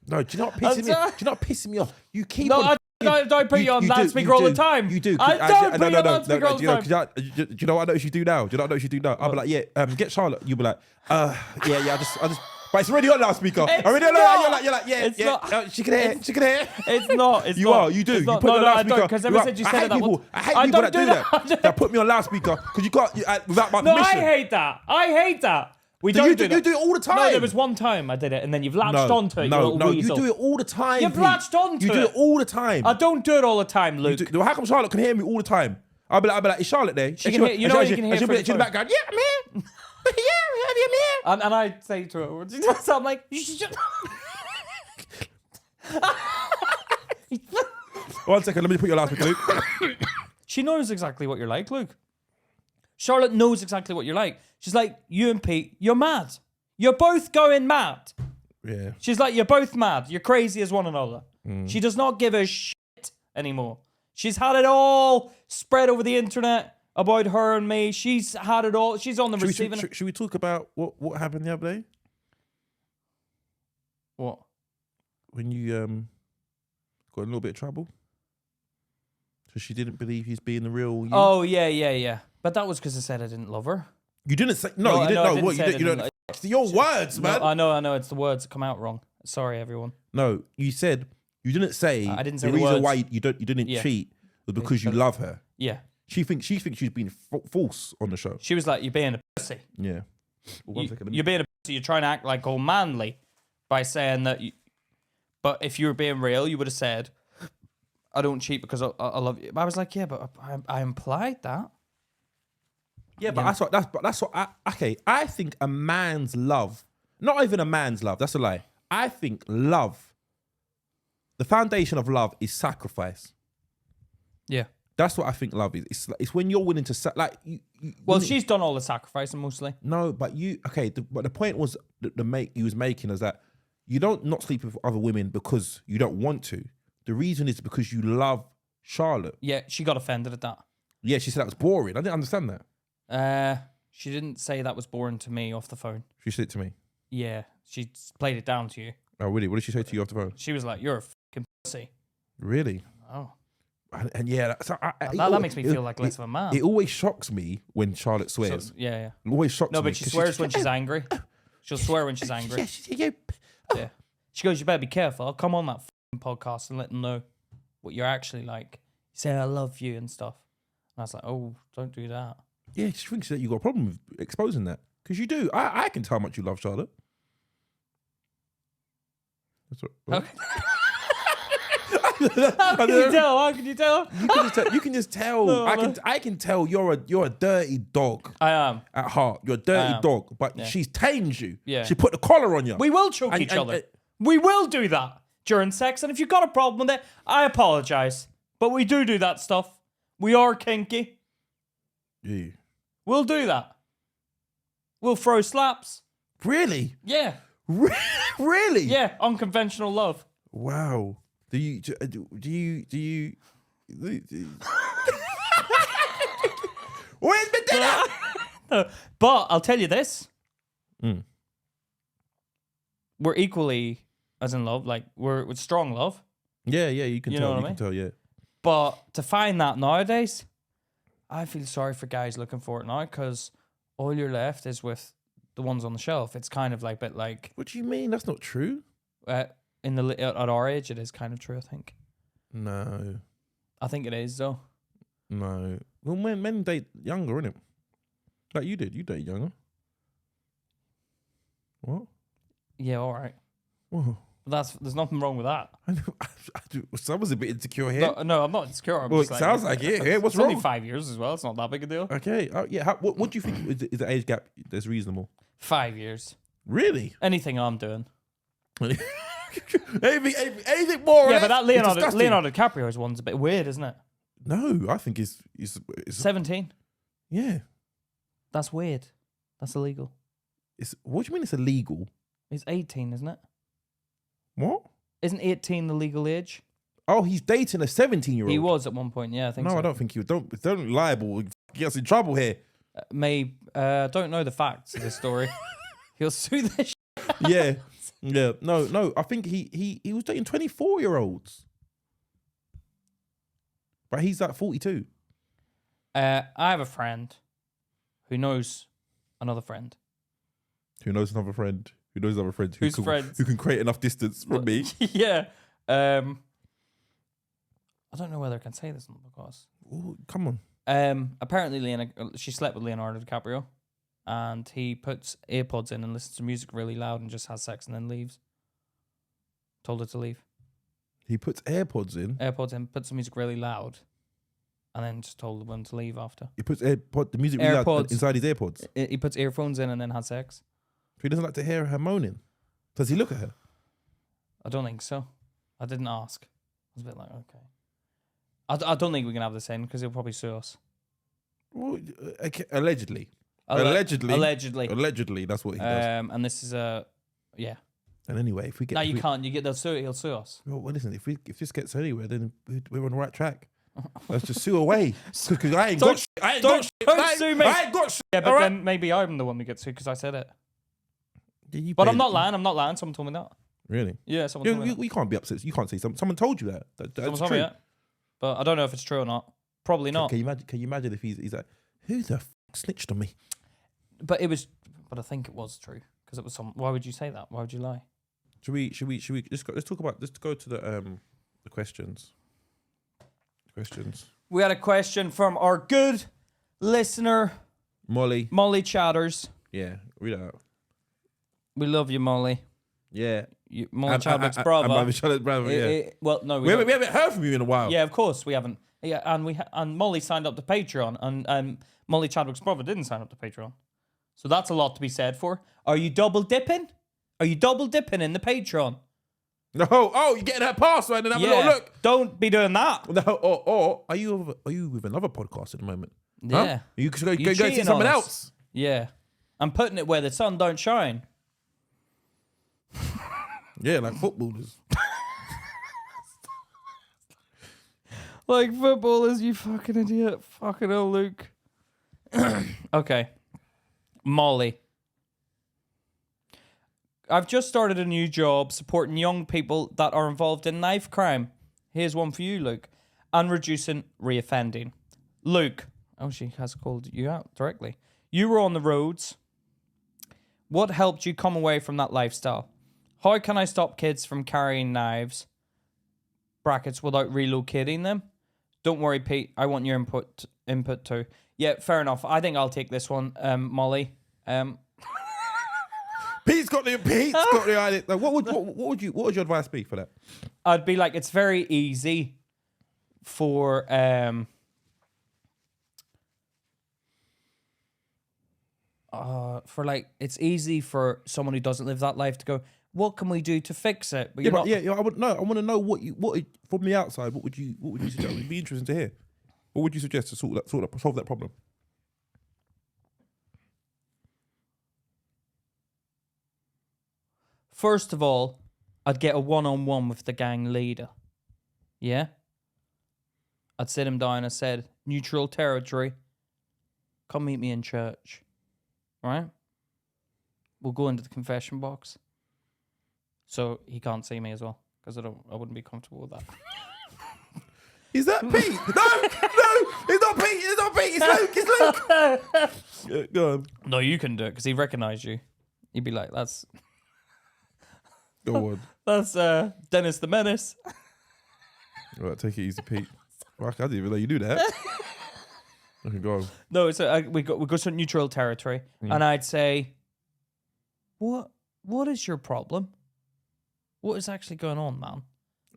No, do you not pissing me? Do you not pissing me off? You keep no, on. I don't put you on loudspeaker all the time. You do. I don't put you on loudspeaker all the time. Do you know what I know she do now? Do you know what I know she do now? I'll be like, yeah, get Charlotte. You'll be like, yeah, I just. But it's already on loudspeaker. Already on loudspeaker. You're like, yeah, yeah. She can hear. She can hear. It's not. It's you not. are. You do. You not, put me on loudspeaker. Because ever since you said that, I hate people that do that. That put me on loudspeaker because you can't without my permission. No, I hate that. I hate that. We don't do that. You do it all the time. No, there was one time I did it, and then you've latched onto it. No, you do it all the time. You've latched onto it. You do it all the time. I don't do it all the time, Luke. How come Charlotte can hear me all the time? I'll be like, is Charlotte there? She can hear. You know you can hear. She'll be in the background. Yeah, I'm here. Yeah, I'm here. And I say to her, so I'm like, you should just. 1 second, let me put your loudspeaker, Luke. She knows exactly what you're like, Luke. Charlotte knows exactly what you're like. She's like, you and Pete, you're mad. You're both going mad. Yeah. She's like, you're both mad. You're crazy as one another. She does not give a shit anymore. She's had it all spread over the internet about her and me. She's had it all. She's on the receiving. Should we talk about what happened the other day? What? When you got in a little bit of trouble? So she didn't believe he's being the real you? Oh, yeah. But that was because I said I didn't love her. You didn't say... No, you didn't know. What? You don't... It's your words, man. No, I know. It's the words that come out wrong. Sorry, everyone. No, you said... You didn't say... I didn't say the the reason words. why you didn't cheat was because you love her. Yeah. She thinks she's been false on the show. She was like, you're being a pussy. Yeah. Well, 1 second. You're being a pussy. You're trying to act like all manly by saying that you... But if you were being real, you would have said, I don't cheat because I love you. But I was like, yeah, but I implied that. Yeah, but that's what I think a man's love, not even a man's love, that's a lie. I think love, the foundation of love is sacrifice. Yeah. That's what I think love is. It's when you're willing to well, she's done all the sacrificing mostly. No, but but the point was he was making is that you don't not sleep with other women because you don't want to. The reason is because you love Charlotte. Yeah, she got offended at that. Yeah, she said that was boring. I didn't understand that. She didn't say that was boring to me off the phone. She said it to me. Yeah, she played it down to you. Oh, really? What did she say to you off the phone? She was like, "You're a fucking pussy." Really? Oh. And yeah, that makes me feel like less of a man. It always shocks me when Charlotte swears. So, yeah. It always shocks me. No, but she swears when she's angry. She'll swear when she's angry. Yeah. She goes, "You better be careful. I'll come on that podcast and let them know what you're actually like. You say I love you and stuff." And I was like, "Oh, don't do that." Yeah, she thinks that you got a problem with exposing that because you do. I can tell how much you love Charlotte. That's what. Okay. How can you tell? How can you tell? You can just tell. No, I can tell you're a dirty dog. I am at heart. You're a dirty dog, but she's tamed you. Yeah. She put the collar on you. We will choke each other. We will do that during sex, and if you've got a problem with it, I apologize. But we do that stuff. We are kinky. Yeah. We'll do that. We'll throw slaps. Really? Yeah. Really? Yeah. Unconventional love. Wow. Do you Where's my dinner? But I'll tell you this. we're equally as in love. Like we're with strong love. Yeah, you can You tell. know what You I can tell. Yeah. But to find that nowadays, I feel sorry for guys looking for it now because all you're left is with the ones on the shelf. It's kind of like, but like, What do you mean? That's not true. at our age, it is kind of true. I think. No. I think it is though. No. Well, men date younger, innit? Like you did. You date younger. What? Yeah, all right. Whoa. There's nothing wrong with that. I do. Someone's a bit insecure here. No, I'm not insecure. I'm Well, just it sounds like it. Yeah, what's it's only wrong? 5 years as well. It's not that big a deal. Okay. Yeah. What do you think is the age gap that's reasonable? 5 years. Really? Anything I'm doing. anything more? Yeah, but that It's disgusting. Leonardo Dicaprio one's a bit weird, isn't it? No, I think it's 17. yeah. That's weird. That's illegal. What do you mean it's illegal? He's 18, isn't it? What? Isn't 18 the legal age? Oh, he's dating a 17-year-old. He was at one point, yeah, I think so. No, I don't think he was. Don't liable. Get us in trouble here. Don't know the facts of this story. He'll sue this Yeah. No. I think he was dating 24-year-olds. But he's like 42. I have a friend who knows another friend. Who knows another friend? Who knows another friend? Who's friends? Who can create enough distance from me? Yeah. I don't know whether I can say this on the podcast. Ooh, come on. Apparently, she slept with Leonardo DiCaprio, and he puts earpods in and listens to music really loud and just has sex and then leaves. Told her to leave. He puts AirPods in. AirPods in, puts the music really loud, and then just told the woman to leave after. He puts the music really loud inside his AirPods. He puts earphones in and then has sex. He doesn't like to hear her moaning. Does he look at her? I don't think so. I didn't ask. I was a bit like, okay. I don't think we can have this in because he'll probably sue us. Well, allegedly. Allegedly, that's what he does. And this is yeah. And anyway, if we get... No, you can't. He'll sue us. Well, listen, if this gets anywhere, then we're on the right track. Let's just sue away. Because I ain't got shit. Don't sue me. I ain't got shit. Yeah, but then maybe I'm the one who gets sued because I said it. But I'm not lying. Someone told me that. Really? Yeah, someone told me that. You can't be upset. You can't say something. Someone told you that. That's Someone told me that. But I don't know if it's true or not. Probably not. Can you imagine if he's like, who the snitched on me? But I think it was true because it was some. Why would you say that? Why would you lie? Should we let's go to the questions. We had a question from our good listener Molly Chadders. Yeah, read it out. We love you, Molly. Yeah. Molly Chadwick's brother. Chadwick's brother, yeah. Well, no, we haven't heard from you in a while. Yeah, of course we haven't. Yeah, and Molly signed up to Patreon, and Molly Chadwick's brother didn't sign up to Patreon. So that's a lot to be said for. Are you double dipping? Are you double dipping in the Patreon? No. Oh, you're getting her password and have a little look. Don't be doing that. No. Or are you with another podcast at the moment? Yeah. Huh? You could go see someone else. Yeah. I'm putting it where the sun don't shine. Yeah, like footballers. Like footballers, you fucking idiot. Fucking hell, Luke. Okay. Molly. I've just started a new job supporting young people that are involved in knife crime. Here's one for you, Luke. And reducing reoffending. Luke. Oh, she has called you out directly. You were on the roads. What helped you come away from that lifestyle? How can I stop kids from carrying knives, brackets, without relocating them? Don't worry, Pete. I want your input too. Yeah, fair enough. I think I'll take this one, Molly. Pete's got the idea. Like, what would your advice be for that? I'd be like, it's very easy for it's easy for someone who doesn't live that life to go, what can we do to fix it? But I want to know what from the outside. What would you suggest? It'd be interesting to hear. What would you suggest to solve that problem? First of all, I'd get a one-on-one with the gang leader. Yeah? I'd sit him down and said, neutral territory, come meet me in church. Right? We'll go into the confession box. So he can't see me as well because I wouldn't be comfortable with that. Is that Pete? No, it's not Pete. It's not Pete. It's Luke. It's Luke. Go on. No, you can do it because he recognised you. You'd be like, that's Go on. That's Dennis the Menace. All right, take it easy, Pete. Fuck, I didn't even know you do that. Okay, go on. No, it's we go to neutral territory, and I'd say, what is your problem? What is actually going on, man?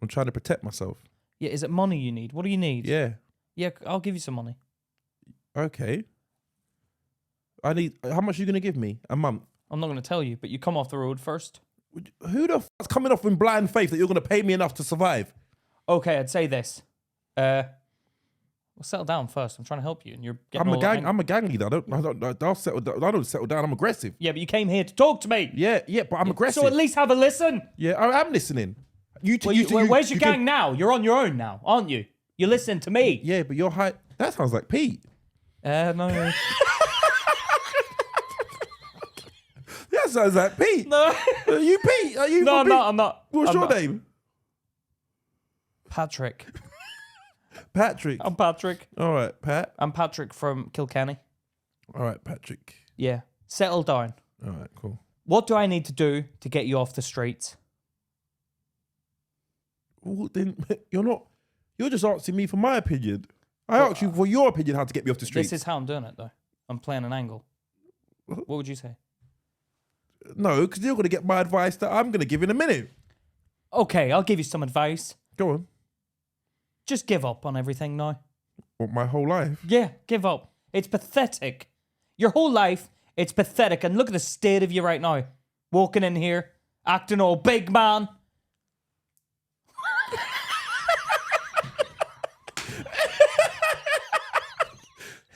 I'm trying to protect myself. Yeah, is it money you need? What do you need? Yeah. Yeah, I'll give you some money. Okay. I need. How much are you gonna give me a month? I'm not going to tell you, but you come off the road first. Who the fuck's coming off in blind faith that you're gonna pay me enough to survive? Okay, I'd say this. Well, settle down first. I'm trying to help you, and you're getting I'm a gang leader. I'll settle down. I don't settle down. I'm aggressive. Yeah, but you came here to talk to me. Yeah, but I'm aggressive. So at least have a listen. Yeah, I am listening. Where's your gang now? You're on your own now, aren't you? You're listening to me. Yeah, but you're high. That sounds like Pete. No. That sounds like Pete. No. Are you Pete? Are you? No, I'm not. What's your name? Patrick. Patrick. I'm Patrick. All right, Pat. I'm Patrick from Kilkenny. All right, Patrick. Yeah. Settle down. All right, cool. What do I need to do to get you off the streets? Well, then you're not. You're just asking me for my opinion. I asked you for your opinion how to get me off the streets. This is how I'm doing it, though. I'm playing an angle. What would you say? No, because you're going to get my advice that I'm going to give in a minute. Okay, I'll give you some advice. Go on. Just give up on everything now. What, my whole life? Yeah, give up. It's pathetic. Your whole life, it's pathetic. And look at the state of you right now. Walking in here, acting all big man.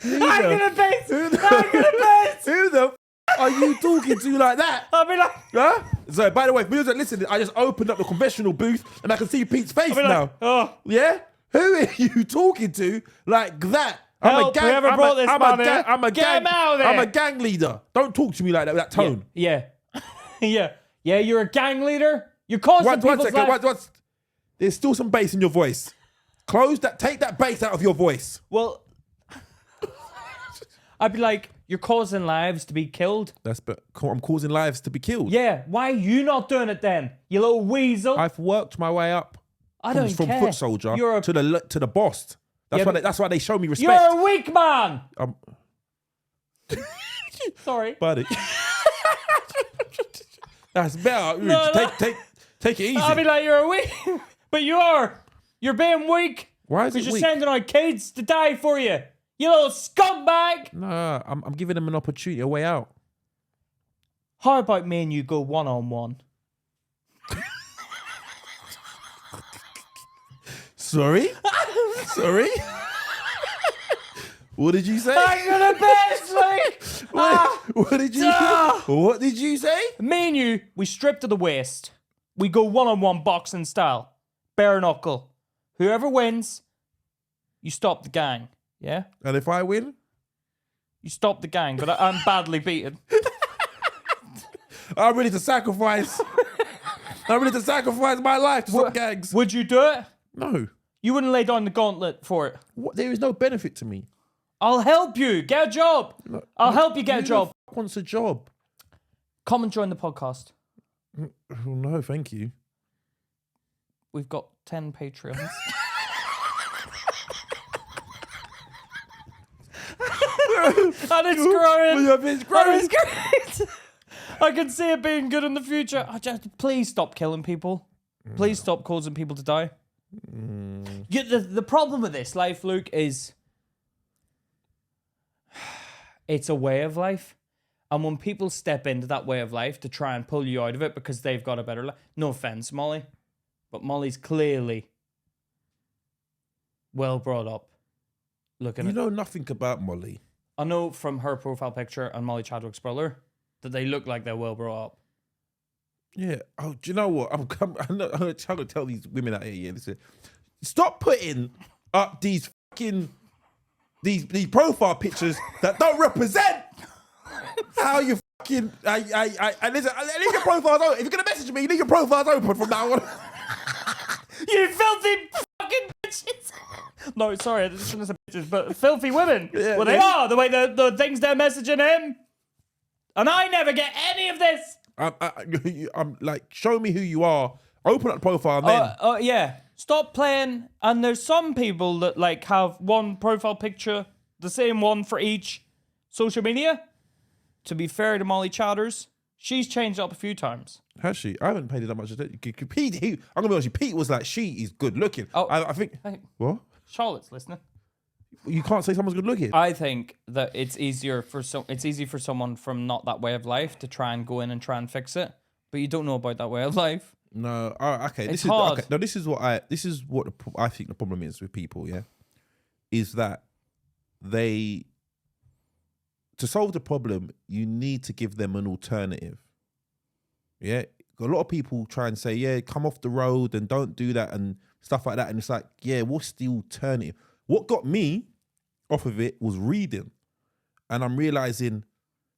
I'm gonna piss! I'm gonna piss! Who the are you talking to like that? I'll be like... Huh? So, by the way, for those that listen, I just opened up the confessional booth and I can see Pete's face now. Like, oh. Yeah? Who are you talking to like that? Help, whoever brought this man here. Get him out of there. I'm a gang leader. Don't talk to me like that with that tone. Yeah. Yeah, you're a gang leader? You're causing people's lives. There's still some bass in your voice. Take that bass out of your voice. Well... I'd be like, you're causing lives to be killed. I'm causing lives to be killed. Yeah, why are you not doing it then? You little weasel. I've worked my way up. From foot soldier to the boss. That's why they show me respect. You're a weak man. Sorry, buddy. That's better. No. Take it easy. I'd be like, you're a weak, but you are. You're being weak. Why is it weak? Because you're sending out kids to die for you. You little scumbag! Nah, I'm giving them an opportunity, a way out. How about me and you go one-on-one? Sorry? Sorry? What did you say? I'm gonna piss, like! What did you What did you say? Me and you, we strip to the waist. We go one-on-one boxing style. Bare knuckle. Whoever wins, you stop the gang. Yeah? And if I win? You stop the gang, but I'm badly beaten. I'm ready to sacrifice. I'm ready to sacrifice my life to stop gangs. Would you do it? No. You wouldn't lay down the gauntlet for it. What? There is no benefit to me. I'll help you. Get a job. I'll help you get a job. Who wants a job? Come and join the podcast. Oh, no, thank you. We've got 10 Patreons. And it's growing. It's growing. It's great. I can see it being good in the future. Please stop killing people. Please stop causing people to die. The problem with this life, Luke, is it's a way of life. And when people step into that way of life to try and pull you out of it because they've got a better life. No offense, Molly. But Molly's clearly well brought up. You know nothing about Molly. I know from her profile picture and Molly Chadwick's brother that they look like they're well brought up. Yeah. Oh, do you know what? I'm trying to tell these women out here. Yeah, listen, stop putting up these fucking these profile pictures that don't represent how you Listen, leave your profiles open. If you're gonna message me, leave your profiles open from now on. You filthy fucking bitches. No, sorry, I shouldn't say bitches, but filthy women. Yeah, well, they are, the way the things they're messaging him. And I never get any of this. I'm like, show me who you are. Open up the profile and then. Yeah. Stop playing. And there's some people that like have one profile picture, the same one for each social media. To be fair to Molly Chadders, she's changed up a few times. Has she? I haven't paid it that much attention. Pete, I'm gonna be honest, Pete was like, she is good looking. Oh, I think. Hey, what? Charlotte's listening. You can't say someone's good looking. I think that it's easy for someone from not that way of life to try and go in and try and fix it, but you don't know about that way of life. No, okay. It's hard. Okay. No, this is what I think the problem is with people. Yeah, is that to solve the problem, you need to give them an alternative. Yeah, a lot of people try and say, yeah, come off the road and don't do that and stuff like that, and it's like, yeah, what's the alternative? What got me off of it was reading, and I'm realizing,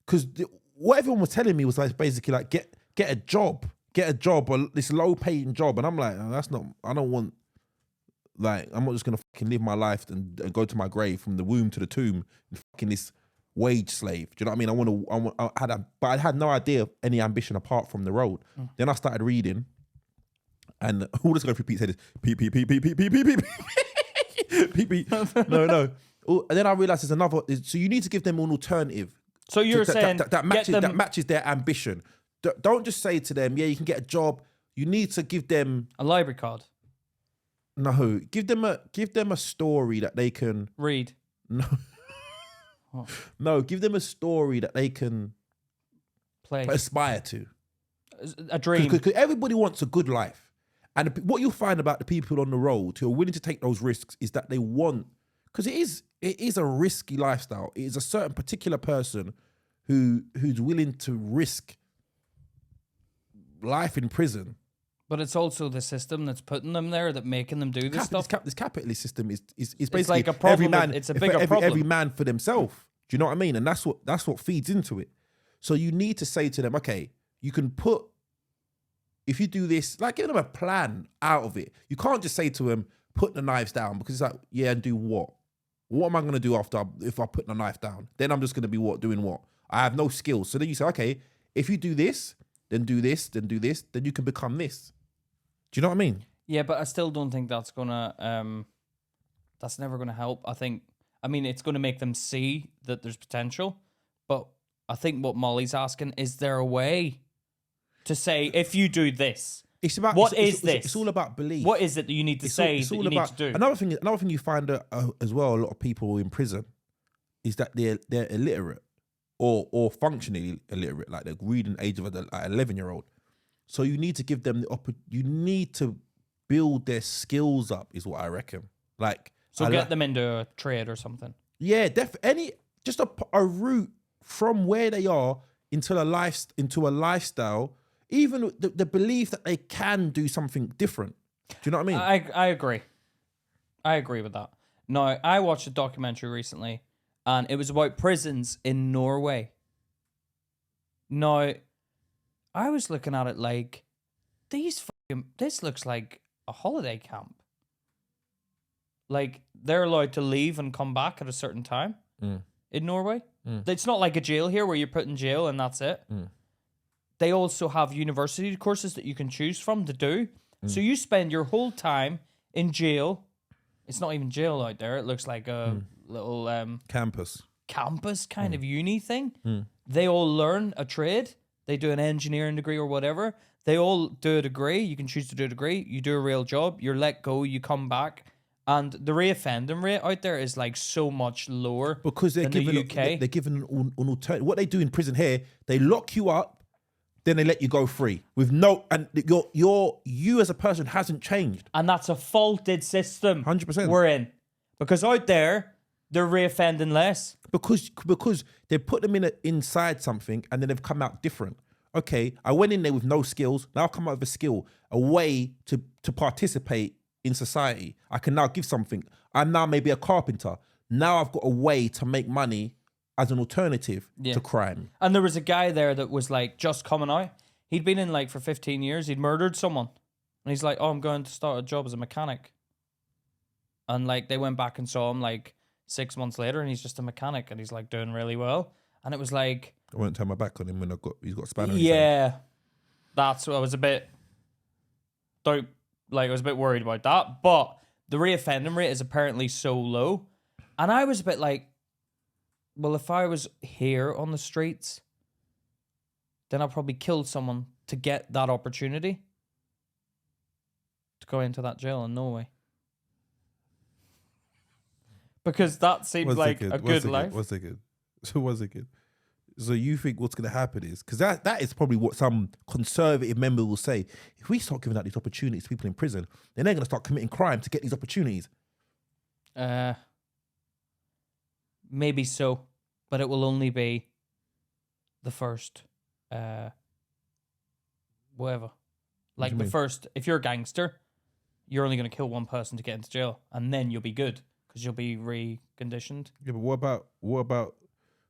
because what everyone was telling me was like basically like get a job, or this low paying job, and I'm like, oh, that's not. I don't want. Like, I'm not just gonna fucking live my life and go to my grave from the womb to the tomb and fucking this wage slave. Do you know what I mean? But I had no idea of any ambition apart from the road. Then I started reading, and all this going through Pete's head is Pete. No. And then I realized there's another. So you need to give them an alternative. So you're saying that matches their ambition. Don't just say to them, yeah, you can get a job. You need to give them a library card. No, give them a story that they can read. No. Oh. No, give them a story that they can aspire to. A dream. Because everybody wants a good life. And what you'll find about the people on the road who are willing to take those risks is that they want, because it is a risky lifestyle. It is a certain particular person who's willing to risk life in prison. But it's also the system that's putting them there, that making them do this stuff. This capitalist system is basically like a problem. Every man, it's a bigger problem. Every man for themselves. Do you know what I mean? And that's what feeds into it. So you need to say to them, okay, you can if you do this, like give them a plan out of it. You can't just say to them, put the knives down, because it's like, yeah, and do what? What am I going to do if I put the knife down? Then I'm just going to be doing what? I have no skills. So then you say, okay, if you do this, then do this, then do this, then you can become this. Do you know what I mean? Yeah, but I still don't think that's never gonna help. I mean, it's gonna make them see that there's potential, but I think what Molly's asking, is there a way to say, if you do this, this? It's all about belief. What is it that you need to say that you need to do? Another thing you find as well, a lot of people in prison, is that they're illiterate or functionally illiterate, like they're reading age of an 11-year-old. So you need to give them you need to build their skills up, is what I reckon. Like, so get them into a trade or something. Yeah, just a route from where they are into a lifestyle. Even the belief that they can do something different. Do you know what I mean? I agree. I agree with that. Now, I watched a documentary recently, and it was about prisons in Norway. Now, I was looking at it like, this looks like a holiday camp. Like, they're allowed to leave and come back at a certain time in Norway. It's not like a jail here where you're put in jail and that's it. They also have university courses that you can choose from to do. So you spend your whole time in jail. It's not even jail out there. It looks like a little campus kind of uni thing. They all learn a trade. They do an engineering degree or whatever. They all do a degree. You can choose to do a degree. You do a real job. You're let go. You come back. And the reoffending rate out there is like so much lower because they're given the UK. They're given an alternative. What they do in prison here, they lock you up, then they let you go free with and you as a person hasn't changed. And that's a faulted system. 100%. We're in. Because out there, they're reoffending less. Because they put them inside something and then they've come out different. Okay, I went in there with no skills. Now I've come out with a skill, a way to participate in society. I can now give something. I'm now maybe a carpenter. Now I've got a way to make money as an alternative to crime. And there was a guy there that was like just coming out. He'd been in like for 15 years. He'd murdered someone. And he's like, oh, I'm going to start a job as a mechanic. And like they went back and saw him like 6 months later and he's just a mechanic and he's like doing really well. And it was like... I won't turn my back on him when he's got a spanner. Yeah. That's what I was a bit... I was a bit worried about that. But the reoffending rate is apparently so low. And I was a bit like, well, if I was here on the streets, then I'll probably kill someone to get that opportunity to go into that jail in Norway. Because that seems like a good life. What's it good? So you think what's going to happen is, because that is probably what some conservative member will say, if we start giving out these opportunities to people in prison, then they're going to start committing crime to get these opportunities. Maybe so, but it will only be the first, whatever. Like the first, if you're a gangster, you're only going to kill one person to get into jail, and then you'll be good because you'll be reconditioned. Yeah, but what about,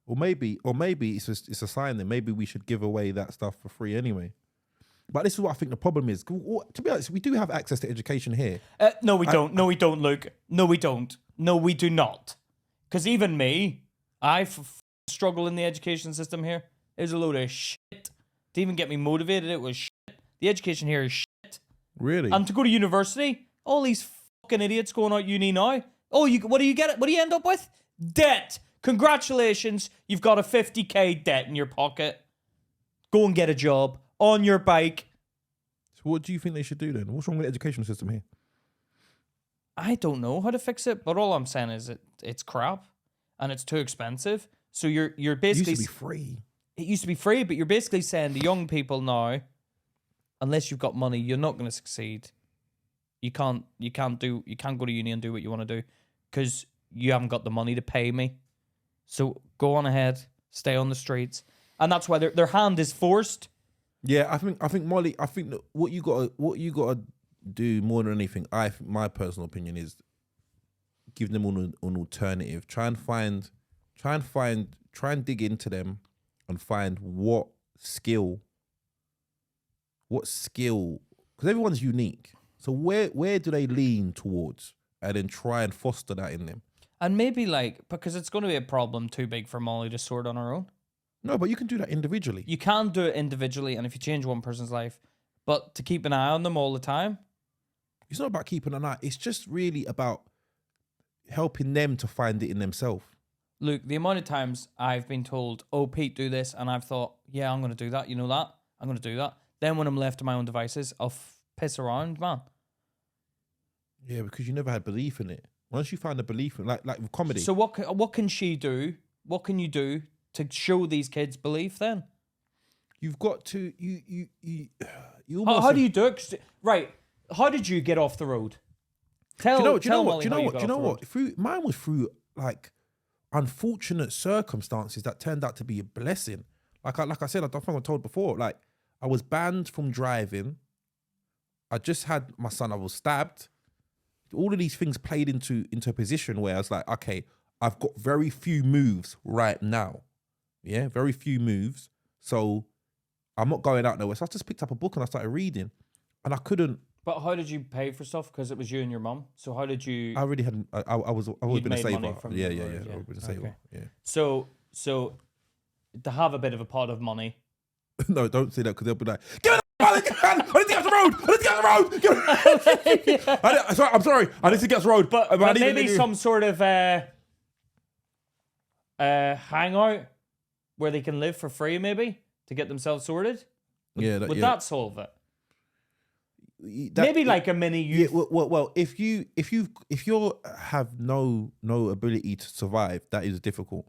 or maybe it's a sign that maybe we should give away that stuff for free anyway. But this is what I think the problem is. To be honest, we do have access to education here. No, we don't. No, we don't, Luke. No, we don't. No, we do not. Because even me, I struggle in the education system here. It was a load of shit. To even get me motivated, it was shit. The education here is shit. Really? And to go to university, all these fucking idiots going out uni now. Oh, what do you get? What do you end up with? Debt. Congratulations, you've got a 50k debt in your pocket. Go and get a job on your bike. So what do you think they should do then? What's wrong with the education system here? I don't know how to fix it, but all I'm saying is it's crap and it's too expensive. So you're basically... It used to be free. It used to be free, but you're basically saying to young people now, unless you've got money, you're not going to succeed. You can't go to uni and do what you want to do because you haven't got the money to pay me. So go on ahead, stay on the streets, and that's why their hand is forced. Yeah, I think Molly. I think that what you gotta do more than anything. My personal opinion is give them an alternative. Try and dig into them and find what skill. Because everyone's unique. So where do they lean towards, and then try and foster that in them. And maybe because it's going to be a problem too big for Molly to sort on her own. No, but you can do that individually. You can do it individually, and if you change one person's life, but to keep an eye on them all the time. It's not about keeping an eye. It's just really about helping them to find it in themselves. Luke, the amount of times I've been told, oh, Pete, do this, and I've thought, yeah, I'm going to do that. You know that? I'm going to do that. Then when I'm left to my own devices, I'll piss around, man. Yeah, because you never had belief in it. Once you find a belief in, like with comedy. So what can she do? What can you do to show these kids belief then? You've got to you almost how do you do it? Right. How did you get off the road? Do you know what? Mine was through like unfortunate circumstances that turned out to be a blessing. Like I said, I don't think I told before. Like I was banned from driving. I just had my son. I was stabbed. All of these things played into a position where I was like, okay, I've got very few moves right now. Yeah, very few moves. So I'm not going out nowhere. So I just picked up a book and I started reading, and I couldn't. But how did you pay for stuff? Because it was you and your mum. So how did you? I already had. I've always been a saver. Yeah. I've always been a saver. Okay. Yeah. So to have a bit of a pot of money. No, don't say that because they'll be like, "Give it up, I need to get off the road. I need to get off the road." I'm sorry. I need to get off the road. But maybe some sort of hangout where they can live for free, maybe to get themselves sorted. Would that solve it? Maybe like a mini youth. Yeah, well, if you have no ability to survive, that is difficult.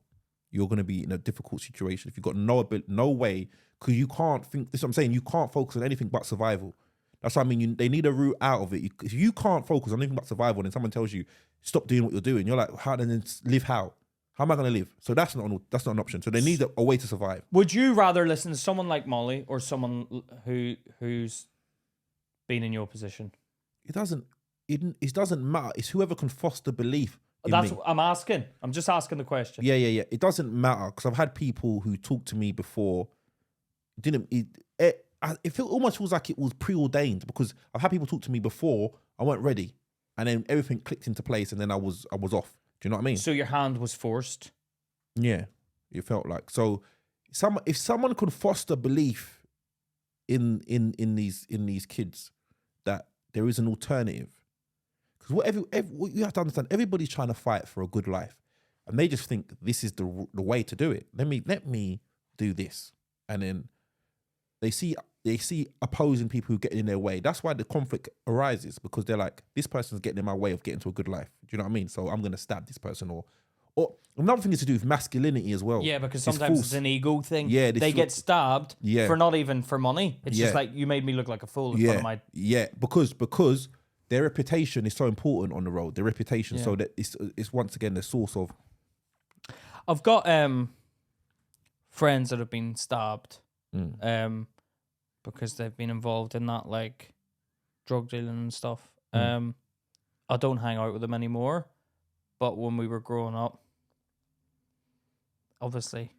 You're going to be in a difficult situation if you've got no way, because you can't think. This is what I'm saying. You can't focus on anything but survival. That's what I mean. They need a route out of it. If you can't focus on anything but survival, and then someone tells you stop doing what you're doing, you're like, how then live? How am I going to live? So that's not an option. So they need a way to survive. Would you rather listen to someone like Molly or someone who's been in your position? It doesn't matter. It's whoever can foster belief. That's me. I'm asking. I'm just asking the question. Yeah. It doesn't matter because I've had people who talked to me before. It almost feels like it was preordained because I've had people talk to me before. I weren't ready, and then everything clicked into place, and then I was off. Do you know what I mean? So your hand was forced. Yeah, it felt like so. If someone could foster belief in these kids that there is an alternative, because what you have to understand, everybody's trying to fight for a good life, and they just think this is the way to do it. Let me do this, and then they see opposing people who get in their way. That's why the conflict arises, because they're like, this person's getting in my way of getting to a good life. Do you know what I mean? So I'm gonna stab this person, or another thing is to do with masculinity as well. Yeah, because sometimes it's an ego thing. Yeah, they get stabbed for not even for money. It's just like, you made me look like a fool in front of my... Yeah, because their reputation is so important on the road. Their reputation, so that it's once again the source of... I've got friends that have been stabbed because they've been involved in that, like, drug dealing and stuff. I don't hang out with them anymore, but when we were growing up, obviously.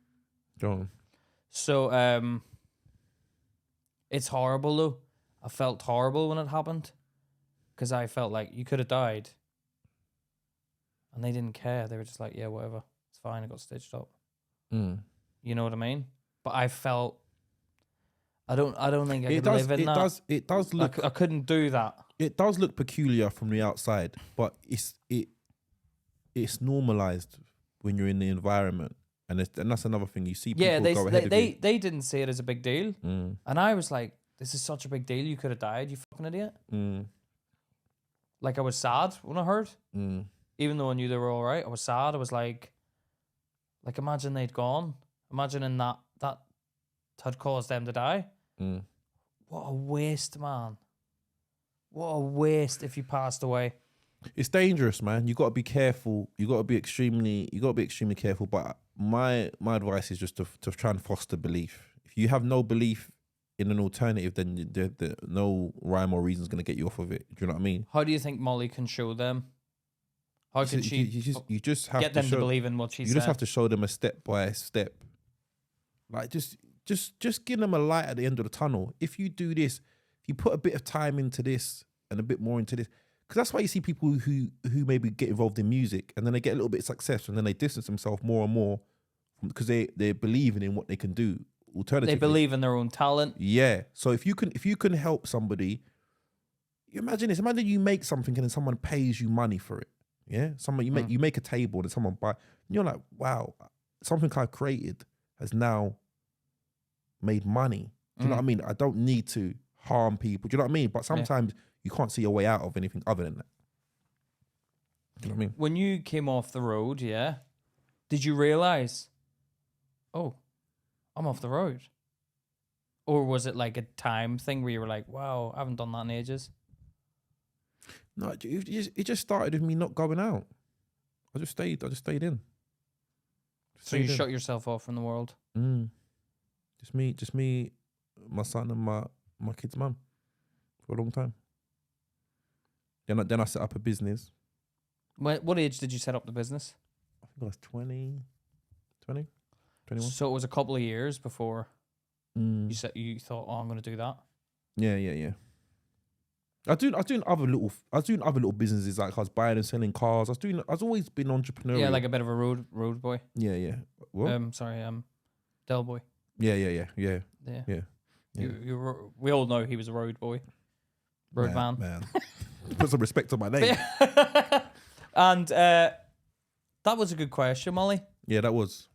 Go on. So it's horrible though. I felt horrible when it happened because I felt like you could have died, and they didn't care. They were just like, yeah, whatever, it's fine. I got stitched up. You know what I mean? But I felt I don't think I could live in that. It does look. I couldn't do that. It does look peculiar from the outside, but it's normalized when you're in the environment. And that's another thing. You see people go ahead of you. They didn't see it as a big deal. And I was like, this is such a big deal. You could have died, you fucking idiot. Like, I was sad when I heard. Even though I knew they were all right, I was sad. I was like imagine they'd gone. Imagining that had caused them to die. What a waste, man. What a waste if you passed away. It's dangerous, man. You got to be careful. You got to be extremely careful. But my advice is just to try and foster belief. If you have no belief in an alternative, then no rhyme or reason is going to get you off of it. Do you know what I mean? How do you think Molly can show them? How can she you just have get them to believe in what she said? You just have to show them a step by step. Like just give them a light at the end of the tunnel. If you do this, if you put a bit of time into this and a bit more into this, because that's why you see people who maybe get involved in music and then they get a little bit of success and then they distance themselves more and more because they're believing in what they can do. Alternatively, they believe in their own talent. Yeah. So if you can help somebody, you imagine this. Imagine you make something and then someone pays you money for it. Yeah. You make a table and someone buy. And you're like, wow, something I've created has now made money. Do you know what I mean? I don't need to harm people. Do you know what I mean? But sometimes you can't see your way out of anything other than that. Do you know what I mean? When you came off the road, did you realize, oh, I'm off the road? Or was it like a time thing where you were like, wow, I haven't done that in ages? No, it just started with me not going out. I just stayed in. So you shut yourself off from the world? Just me, my son and my kid's mum for a long time. Then I set up a business. What age did you set up the business? I think I was 20, 21. So it was a couple of years before you thought, oh, I'm going to do that. Yeah. I was doing other little businesses, like I was buying and selling cars. I was always been entrepreneurial. Yeah, like a bit of a road boy. Yeah. What? Del boy. Yeah. We all know he was a road boy. Road man. Put some respect on my name. And that was a good question, Molly. Yeah, that was.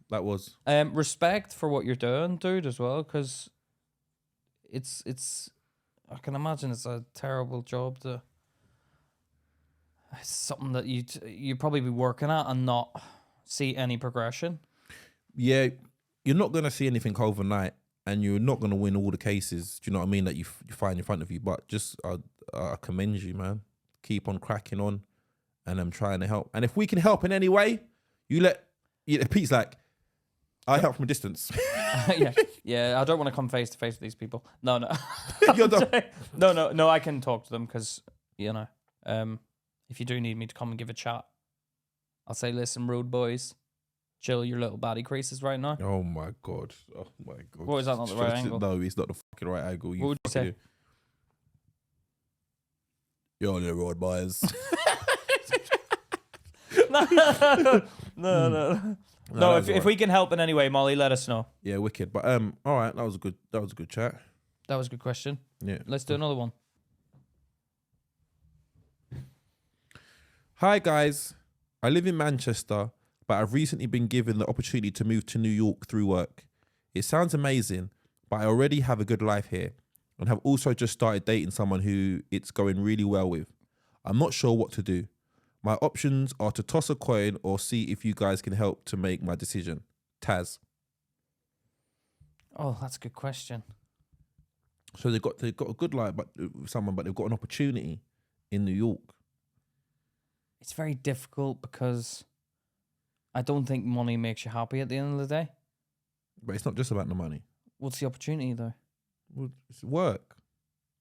Respect for what you're doing, dude, as well, because it's. I can imagine it's a terrible job it's something that you'd probably be working at and not see any progression. Yeah, you're not gonna see anything overnight, and you're not gonna win all the cases. Do you know what I mean? That you find in front of you. But just I commend you, man. Keep on cracking on, and I'm trying to help. And if we can help in any way, Pete's like, I help from a distance. Yeah. I don't want to come face to face with these people. No. You're done. No. I can talk to them because if you do need me to come and give a chat, I'll say, listen, road boys, chill your little body creases right now. Oh my god. Oh my god. What, is that not the right angle? No, it's not the fucking right angle. What would you say? Yo, the road boys. No. No, if we can help in any way, Molly, let us know. Yeah, wicked. But all right, that was a good chat. That was a good question. Yeah. Let's do another one. Hi guys, I live in Manchester, but I've recently been given the opportunity to move to New York through work. It sounds amazing, but I already have a good life here and have also just started dating someone who it's going really well with. I'm not sure what to do. My options are to toss a coin or see if you guys can help to make my decision. Taz. Oh, that's a good question. So they've got a good life, but someone, but they've got an opportunity in New York. It's very difficult because I don't think money makes you happy at the end of the day. But it's not just about the money. What's the opportunity though? Well, it's work.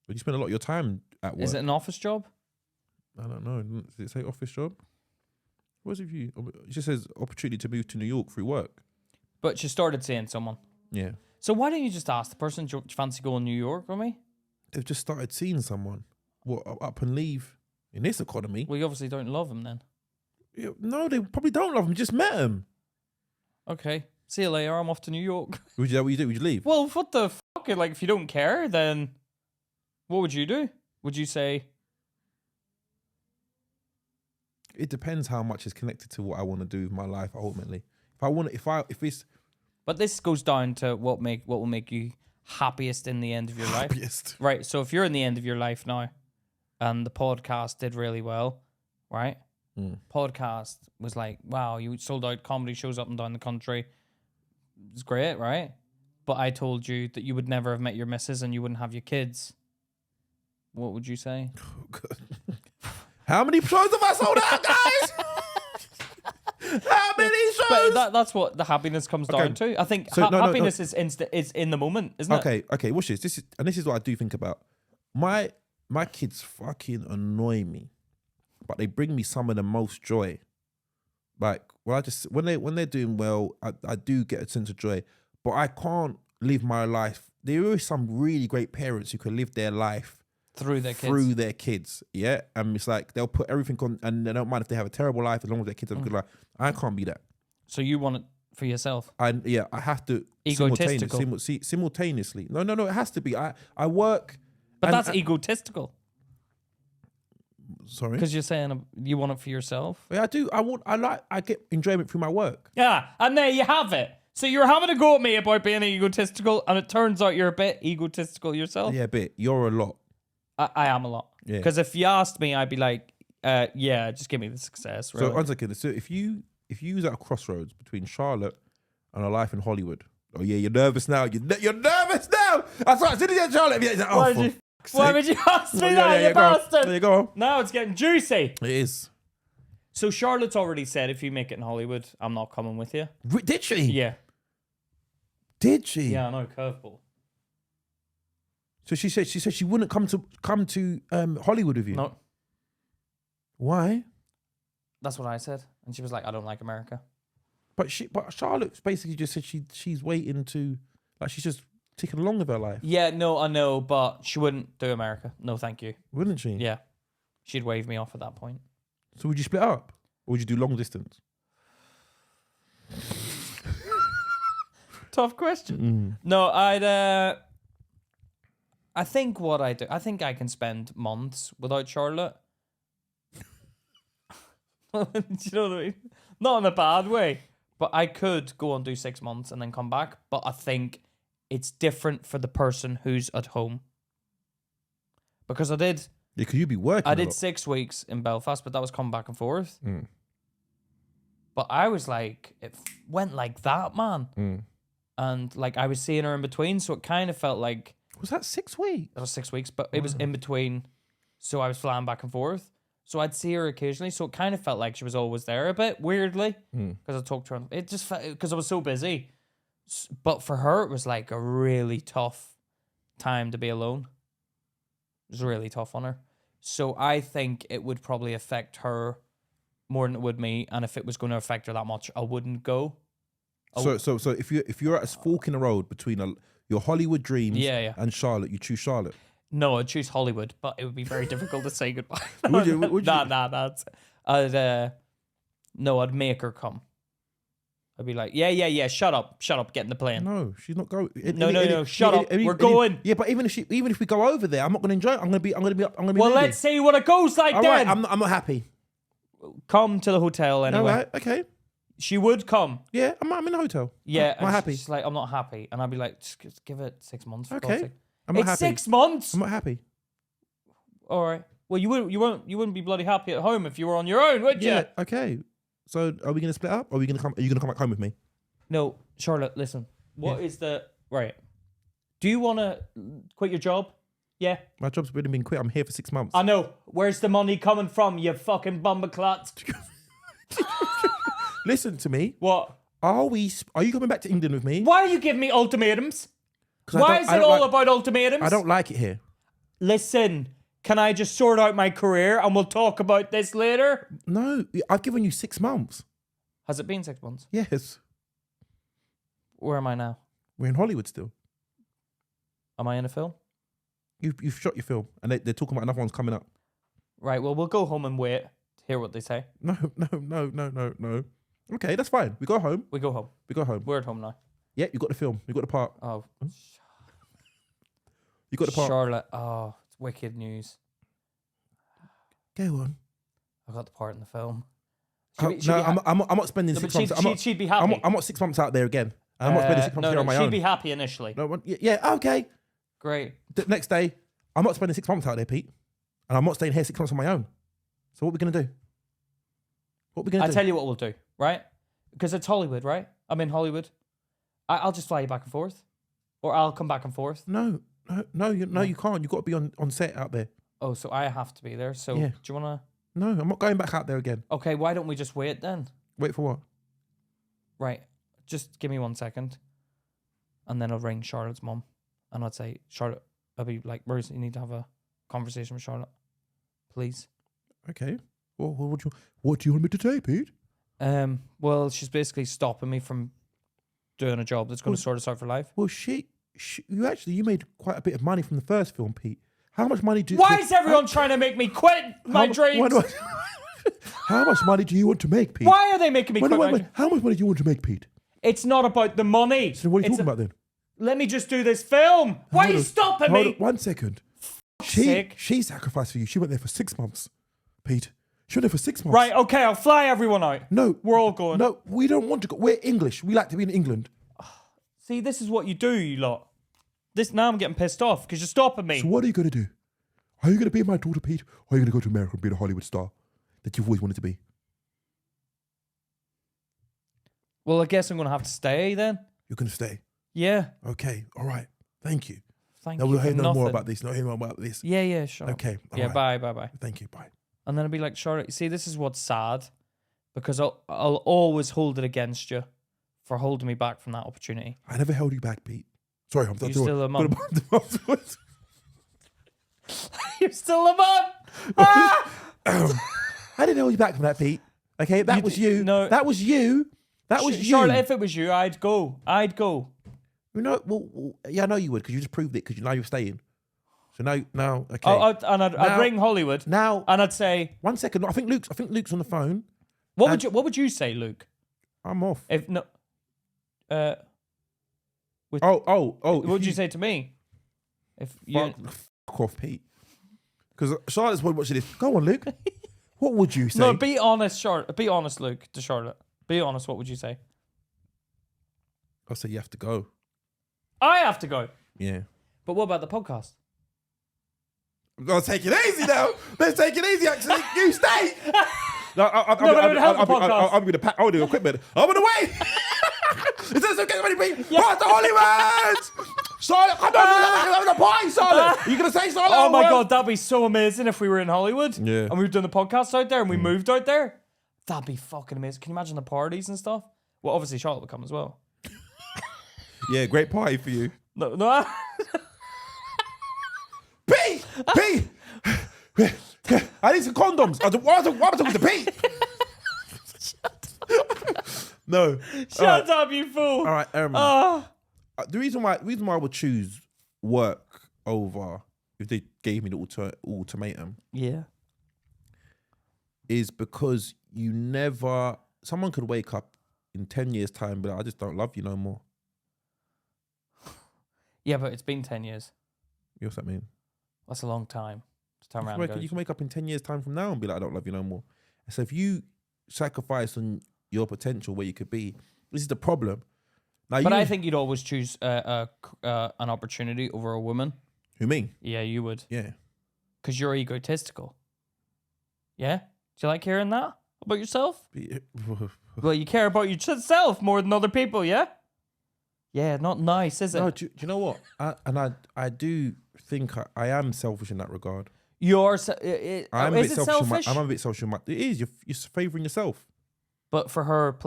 But you spend a lot of your time at work. Is it an office job? I don't know. Does it say office job? What's it view? It just says opportunity to move to New York through work. But she started seeing someone. Yeah. So why don't you just ask the person, do you fancy going to New York with me? They've just started seeing someone. What, up and leave in this economy? Well, you obviously don't love him then. Yeah, no, they probably don't love him. Just met him. Okay. See you later. I'm off to New York. Would you? What would you do? Would you leave? Well, what the fuck? Like, if you don't care, then what would you do? Would you say... It depends how much is connected to what I want to do with my life ultimately. If it's But this goes down to what will make you happiest in the end of your life. happiest. Right. So if you're in the end of your life now and the podcast did really well, right? Podcast was like, wow, you sold out comedy shows up and down the country. It's great, right? But I told you that you would never have met your missus and you wouldn't have your kids. What would you say? Oh, God. How many shows have I sold out, guys? How many shows? But that's what the happiness comes down to. I think happiness is in the moment, isn't it? Okay. Watch this. This is what I do think about. My kids fucking annoy me, but they bring me some of the most joy. Like when they're doing well, I do get a sense of joy. But I can't live my life. There are some really great parents who can live their life through their kids. Yeah. And it's like they'll put everything on and they don't mind if they have a terrible life as long as their kids have a good life. I can't be that. So you want it for yourself? I have to egotistical. Simultaneously. No, it has to be. I work. But that's egotistical. Sorry? Because you're saying you want it for yourself? Yeah, I do. I get enjoyment through my work. Yeah, and there you have it. So you're having a go at me about being egotistical, and it turns out you're a bit egotistical yourself? Yeah, a bit. You're a lot. I am a lot. Yeah. Because if you asked me, I'd be like, yeah, just give me the success. Really. So one second. So if you was at a crossroads between Charlotte and a life in Hollywood, oh yeah, you're nervous now. You're nervous now. That's right. As soon as you're Charlotte, you're like, oh, why would you ask me that, you bastard? There you go. Now it's getting juicy. It is. So Charlotte's already said, if you make it in Hollywood, I'm not coming with you. Did she? Yeah. Did she? Yeah, I know, curveball. So she said she wouldn't come to Hollywood with you. No. Why? That's what I said, and she was like, "I don't like America." But Charlotte's basically just said she's waiting to, like, she's just ticking along with her life. Yeah, no, I know, but she wouldn't do America. No, thank you. Wouldn't she? Yeah, she'd wave me off at that point. So would you split up, or would you do long distance? Tough question. No, I think what I do, I think I can spend months without Charlotte. Do you know what I mean? Not in a bad way, but I could go and do 6 months and then come back. But I think it's different for the person who's at home. Because I did. Yeah, because you'd be working. I did 6 weeks in Belfast, but that was coming back and forth. But I was like, it went like that, man. And like I was seeing her in between, so it kind of felt like. Was that 6 weeks? That was 6 weeks, but it was in between. So I was flying back and forth. So I'd see her occasionally. So it kind of felt like she was always there a bit, weirdly. Because I talked to her. It just felt, because I was so busy. But for her, it was like a really tough time to be alone. It was really tough on her. So I think it would probably affect her more than it would me, and if it was going to affect her that much, I wouldn't go. So if you're at a fork in the road between your Hollywood dreams and Charlotte, you choose Charlotte. No, I'd choose Hollywood, but it would be very difficult to say goodbye. Would you? I'd make her come. I'd be like, yeah, shut up, get in the plane. No, she's not going. No, shut up, we're going. Yeah, but even if we go over there, I'm not going to enjoy it. I'm going to be. Well, leaving. let's see what it goes like All then. right, I'm not happy. Come to the hotel anyway. All right, okay. She would come. Yeah, I'm in the hotel. Yeah, I'm not happy. She's like, I'm not happy, and I'd be like, just give it 6 months. For Okay, God's sake. I'm not happy. 6 months. I'm not happy. All right. Well, you wouldn't be bloody happy at home if you were on your own, would you? Yeah. Okay. So are we going to split up? Or are you going to come back home with me? No, Charlotte. Listen. What is the right? Do you want to quit your job? Yeah. My job's already been quit. I'm here for 6 months. I know. Where's the money coming from? You fucking bumberclut. Listen to me. What? Are you coming back to England with me? Why are you giving me ultimatums? 'Cause Why is it all about ultimatums? I don't like it here. Listen, can I just sort out my career and we'll talk about this later? No, I've given you 6 months. Has it been 6 months? Yes. Where am I now? We're in Hollywood still. Am I in a film? You've shot your film, and they're talking about another one's coming up. Right, well, we'll go home and wait to hear what they say. No. Okay, that's fine. We go home. We go home. We're at home now. Yeah, you got the film. You got the part. Oh. You got the part. Charlotte. Oh, it's wicked news. Go on. I got the part in the film. I'm not spending 6 months. She'd be happy. I'm not 6 months out there again. I'm not spending 6 months here on my own. She'd be happy initially. No, yeah, okay. Great. The next day, I'm not spending 6 months out there, Pete. And I'm not staying here 6 months on my own. So what are we going to do? I'll tell you what we'll do, right? Because it's Hollywood, right? I'm in Hollywood. I'll just fly you back and forth. Or I'll come back and forth. No, you can't. You've got to be on set out there. Oh, so I have to be there. So Yeah. do you want to... No, I'm not going back out there again. Okay, why don't we just wait then? Wait for what? Right. Just give me 1 second. And then I'll ring Charlotte's mum. And I'd say, Charlotte, I'll be like, Rose, you need to have a conversation with Charlotte. Please. Okay. Well, what do you want me to say, Pete? Well, she's basically stopping me from doing a job that's going to sort us out for life. Well, you made quite a bit of money from the first film, Pete. How much money do? Why is everyone trying to make me quit my dreams? How much money do you want to make, Pete? Why are they making me quit? How much money do you want to make, Pete? It's not about the money. So what are you talking about then? Let me just do this film. Why are you stopping me? 1 second. She sacrificed for you. She went there for 6 months, Pete. She went there for 6 months. Right, okay, I'll fly everyone out. No. We're all going. No, we don't want to go. We're English. We like to be in England. See, this is what you do, you lot. Now I'm getting pissed off because you're stopping me. So what are you going to do? Are you going to be my daughter, Pete? Or are you going to go to America and be the Hollywood star that you've always wanted to be? Well, I guess I'm going to have to stay then. You're going to stay? Yeah. Okay, all right. Thank you. Thank now you. We'll hear no more about this. Yeah, sure. Okay. Yeah, right. bye. Thank you, bye. And then I'll be like, Charlotte, you see, this is what's sad because I'll always hold it against you for holding me back from that opportunity. I never held you back, Pete. Sorry, I'm You're still a mum. You're still a mum. I didn't hold you back from that, Pete. Okay, that was you. No, that was you. That was you. Charlotte, if it was you, I'd go. You know, well, yeah, I know you would because you just proved it because now you're staying. So now, okay. I'd ring Hollywood now, and I'd say, 1 second. I think Luke's on the phone. What would you say, Luke? I'm off. If no, what would you say to me? If you fuck off, Pete. Because Charlotte's probably watching this. Go on, Luke. What would you say? No, be honest, Charlotte. Be honest, Luke, to Charlotte. Be honest. What would you say? I'll say you have to go. I have to go. Yeah. But what about the podcast? I'm gonna take it easy now. Let's take it easy. Actually, you stay. I'm going to pack all the equipment. I'm on the way. Is this okay, ready, Pete? Yeah. Pass to Hollywood. Charlotte, come on, we're having a party, Charlotte. Are you going to say Charlotte? Oh my God, that'd be so amazing if we were in Hollywood. Yeah. And we were doing the podcast out there and we moved out there. That'd be fucking amazing. Can you imagine the parties and stuff? Well, obviously Charlotte would come as well. Yeah, great party for you. No. Pete! I need some condoms. Why am I talking to Pete? No. Shut up, you fool. All right. Oh. The reason why I would choose work over if they gave me the ultimatum Yeah. is because someone could wake up in 10 years' time and be like, I just don't love you no more. Yeah, but it's been 10 years. What's that mean? That's a long time to turn around and go. You can wake up in 10 years' time from now and be like, I don't love you no more. So if you sacrifice on your potential where you could be, this is the problem. Now, but I think you'd always choose an opportunity over a woman. Who, me? Yeah, you would. Yeah. Because you're egotistical. Yeah? Do you like hearing that about yourself? Well, you care about yourself more than other people, yeah? Yeah, not nice, is it? No, do you know what? I do think I am selfish in that regard. You're I'm a bit selfish? I'm a bit selfish. It is. You're favouring yourself. But for her,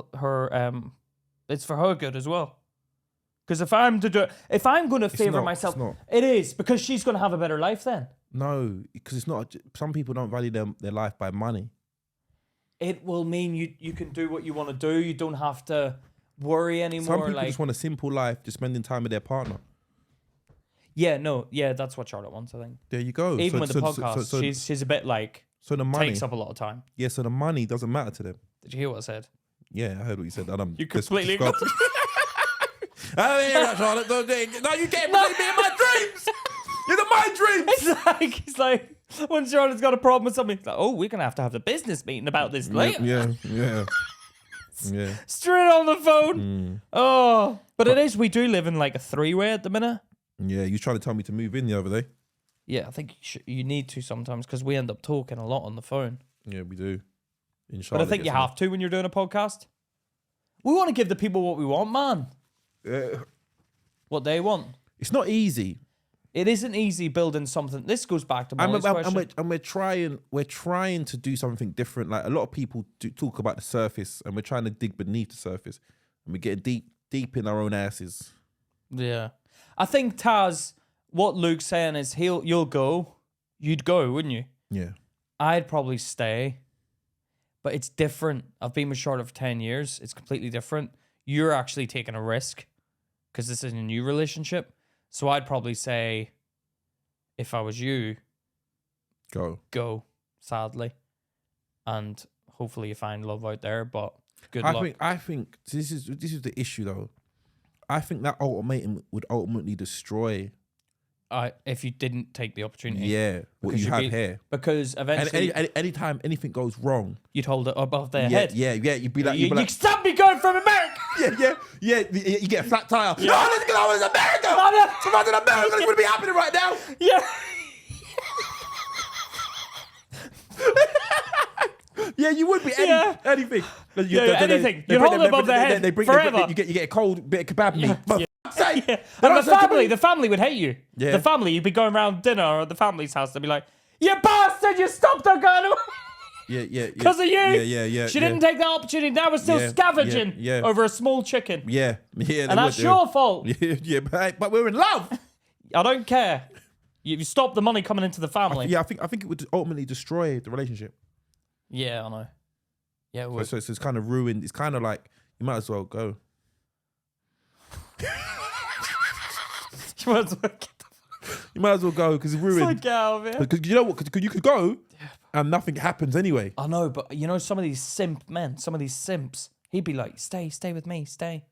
it's for her good as well. Because if I'm going to favour myself, it is because she's going to have a better life then. No, because it's not. Some people don't value their life by money. It will mean you can do what you want to do. You don't have to worry anymore. Some people just want a simple life, just spending time with their partner. Yeah, that's what Charlotte wants, I think. There you go. Even with the podcast, she's a bit like, so the money takes up a lot of time. Yeah, so the money doesn't matter to them. Did you hear what I said? Yeah, I heard what you said. You completely got I don't hear that, Charlotte. No, you can't believe me in my dreams. You're in my dreams. It's like when Charlotte's got a problem with something, it's like, oh, we're going to have a business meeting about this later. Yeah. Straight on the phone. Oh, but it is, we do live in like a three-way at the minute. Yeah, you trying to tell me to move in the other day? Yeah, I think you need to sometimes because we end up talking a lot on the phone. Yeah, we do. But I think you have to when you're doing a podcast. We want to give the people what we want, man. What they want. It's not easy. It isn't easy building something. This goes back to Molly's question. And we're trying to do something different. Like a lot of people do talk about the surface, and we're trying to dig beneath the surface, and we're getting deep in our own asses. Yeah, I think Taz, what Luke's saying is you'll go, you'd go, wouldn't you? Yeah, I'd probably stay, but it's different. I've been with Charlotte for 10 years. It's completely different. You're actually taking a risk because this is a new relationship. So I'd probably say, if I was you, go, sadly. And hopefully you find love out there, but good luck. I think this is the issue though. I think that ultimatum would ultimately destroy if you didn't take the opportunity. Yeah, what you have here. Because eventually... anytime anything goes wrong... You'd hold it above their head. Yeah, you'd be like... You stop me going from America! Yeah, you get a flat tire. Yeah. No, let's go, I was America! If I was in America, it would be happening right now! Yeah. Yeah, you would be anything. Anything. You'd hold it above their head forever. You get a cold bit of kebab meat. Yeah. And the family would hate you. Yeah. The family, you'd be going around dinner at the family's house. They'd be like, "You bastard! You stopped her going away." Yeah. Because of you. Yeah. She didn't take that opportunity. Now we're still scavenging over a small chicken. Yeah. And that's your fault. Yeah, but we're in love. I don't care. You stop the money coming into the family. I think it would ultimately destroy the relationship. Yeah, I know. Yeah, it would. So it's kind of ruined. It's kind of like you might as well go. You might as well go because it's ruined. It's like, get out of here. Because you know what? Because you could go and nothing happens anyway. I know, but you know some of these simps, he'd be like, stay with me, stay.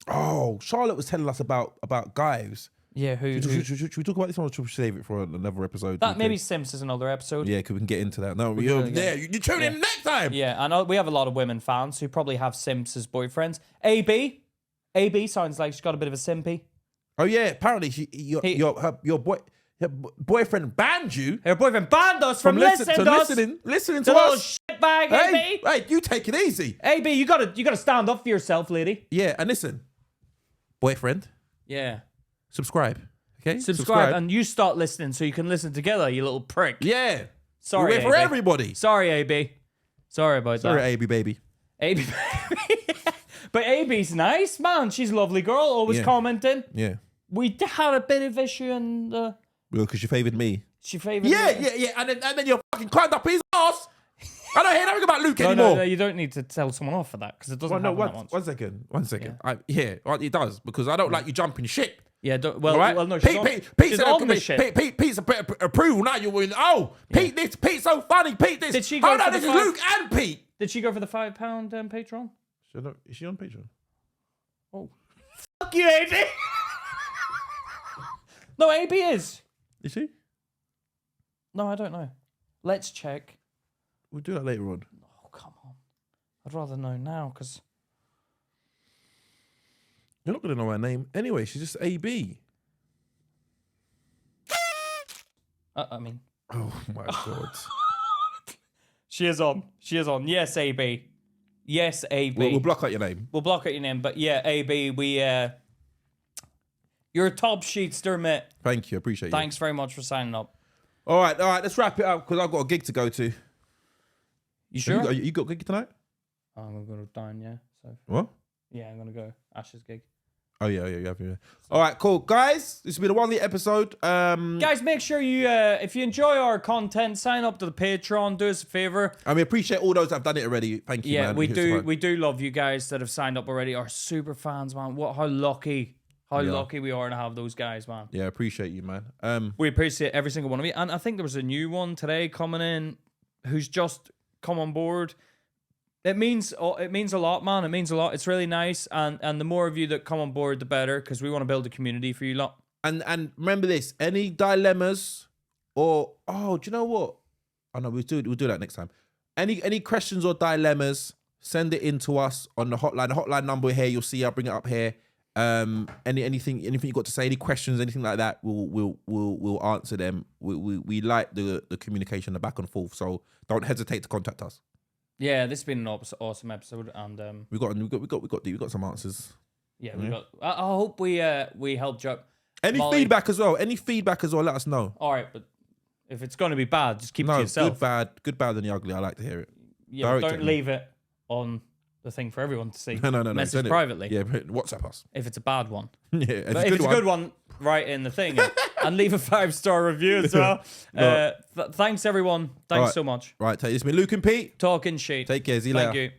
Oh, Charlotte was telling us about guys. Yeah, should we talk about this one or should we save it for another episode? That maybe Simps is another episode. Yeah, because we can get into that. No, you tune in next time. Yeah, I know we have a lot of women fans who probably have Simps as boyfriends. AB sounds like she's got a bit of a simpy. Oh yeah, apparently your boyfriend banned you. Her boyfriend banned us from listening to us. Listening to us. Shitbag, AB. Hey, you take it easy. AB, you gotta stand up for yourself, lady. Yeah, and listen, boyfriend. Yeah. Subscribe. Okay? Subscribe and you start listening so you can listen together, you little prick. Yeah. Sorry, we're for everybody. Sorry, AB. Sorry about that. Sorry, AB baby. AB baby. But AB's nice, man. She's a lovely girl, always commenting. Yeah. We had a bit of issue and... Well, because she favoured me. She favoured me. Yeah. And then you fucking climbed up his ass. I don't hear nothing about Luke No, anymore. no, you don't need to tell someone off for that because it doesn't Well, no, happen that once. one second. Well, it does because I don't like you jumping ship. Yeah, All right? well, no, Pete she's said, on the ship. Pete's approval now. You're in. Oh, Pete, this Pete's so funny. Pete, this. Did she go Oh no, for this the is five- Luke and Pete. Did she go for the £5 Patreon? Is she on Patreon? Oh, fuck you, AB. No, AB is. Is she? No, I don't know. Let's check. We'll do that later on. Oh, come on. I'd rather know now because. You're not gonna know her name anyway. She's just AB. I mean. Oh my god. She is on. She is on. Yes, AB. Yes, AB. We'll block out your name. We'll block out your name, but yeah, AB, you're a top Sheetster, mate. Thank you. I appreciate you. Thanks very much for signing up. All right. Let's wrap it up because I've got a gig to go to. You sure? You got a gig tonight? I'm gonna go to Down, yeah. So What? yeah, I'm gonna go. Ash's gig. Oh yeah, you have. Yeah. All right, cool, guys. This has been a one-liter episode. Guys, make sure you, if you enjoy our content, sign up to the Patreon. Do us a favor. We appreciate all those that have done it already. Thank you, Yeah, man. we It's do. fine. We do love you guys that have signed up already. Our super fans, man. How lucky we are to have those guys, man. Yeah, appreciate you, man. We appreciate every single one of you. And I think there was a new one today coming in who's just come on board. It means a lot, man. It means a lot. It's really nice. And the more of you that come on board, the better, because we want to build a community for you lot. And remember this: any dilemmas or do you know what? Oh no, we'll do that next time. Any questions or dilemmas, send it in to us on the hotline. The hotline number here, you'll see. I'll bring it up here. Anything you got to say, any questions, anything like that, we'll answer them. We like the communication, the back and forth. So don't hesitate to contact us. Yeah, this has been an awesome episode, and We got some answers. yeah, we got. I hope we helped you out. Any Molly. feedback as well? Let us know. All right, but if it's going to be bad, just keep it to yourself. good, bad, and the ugly. I like to hear it. Yeah, but Direct don't it. leave it on the thing for everyone to see. No. Message send it. privately. Yeah, WhatsApp us. If it's a bad one. Yeah, if But if it's a good one, write in the thing and leave a 5-star review as well. No. Thanks, everyone. Thanks Right. so much. Right, this has been Luke and Pete. Talking shit. Take care. See you later. Thank you.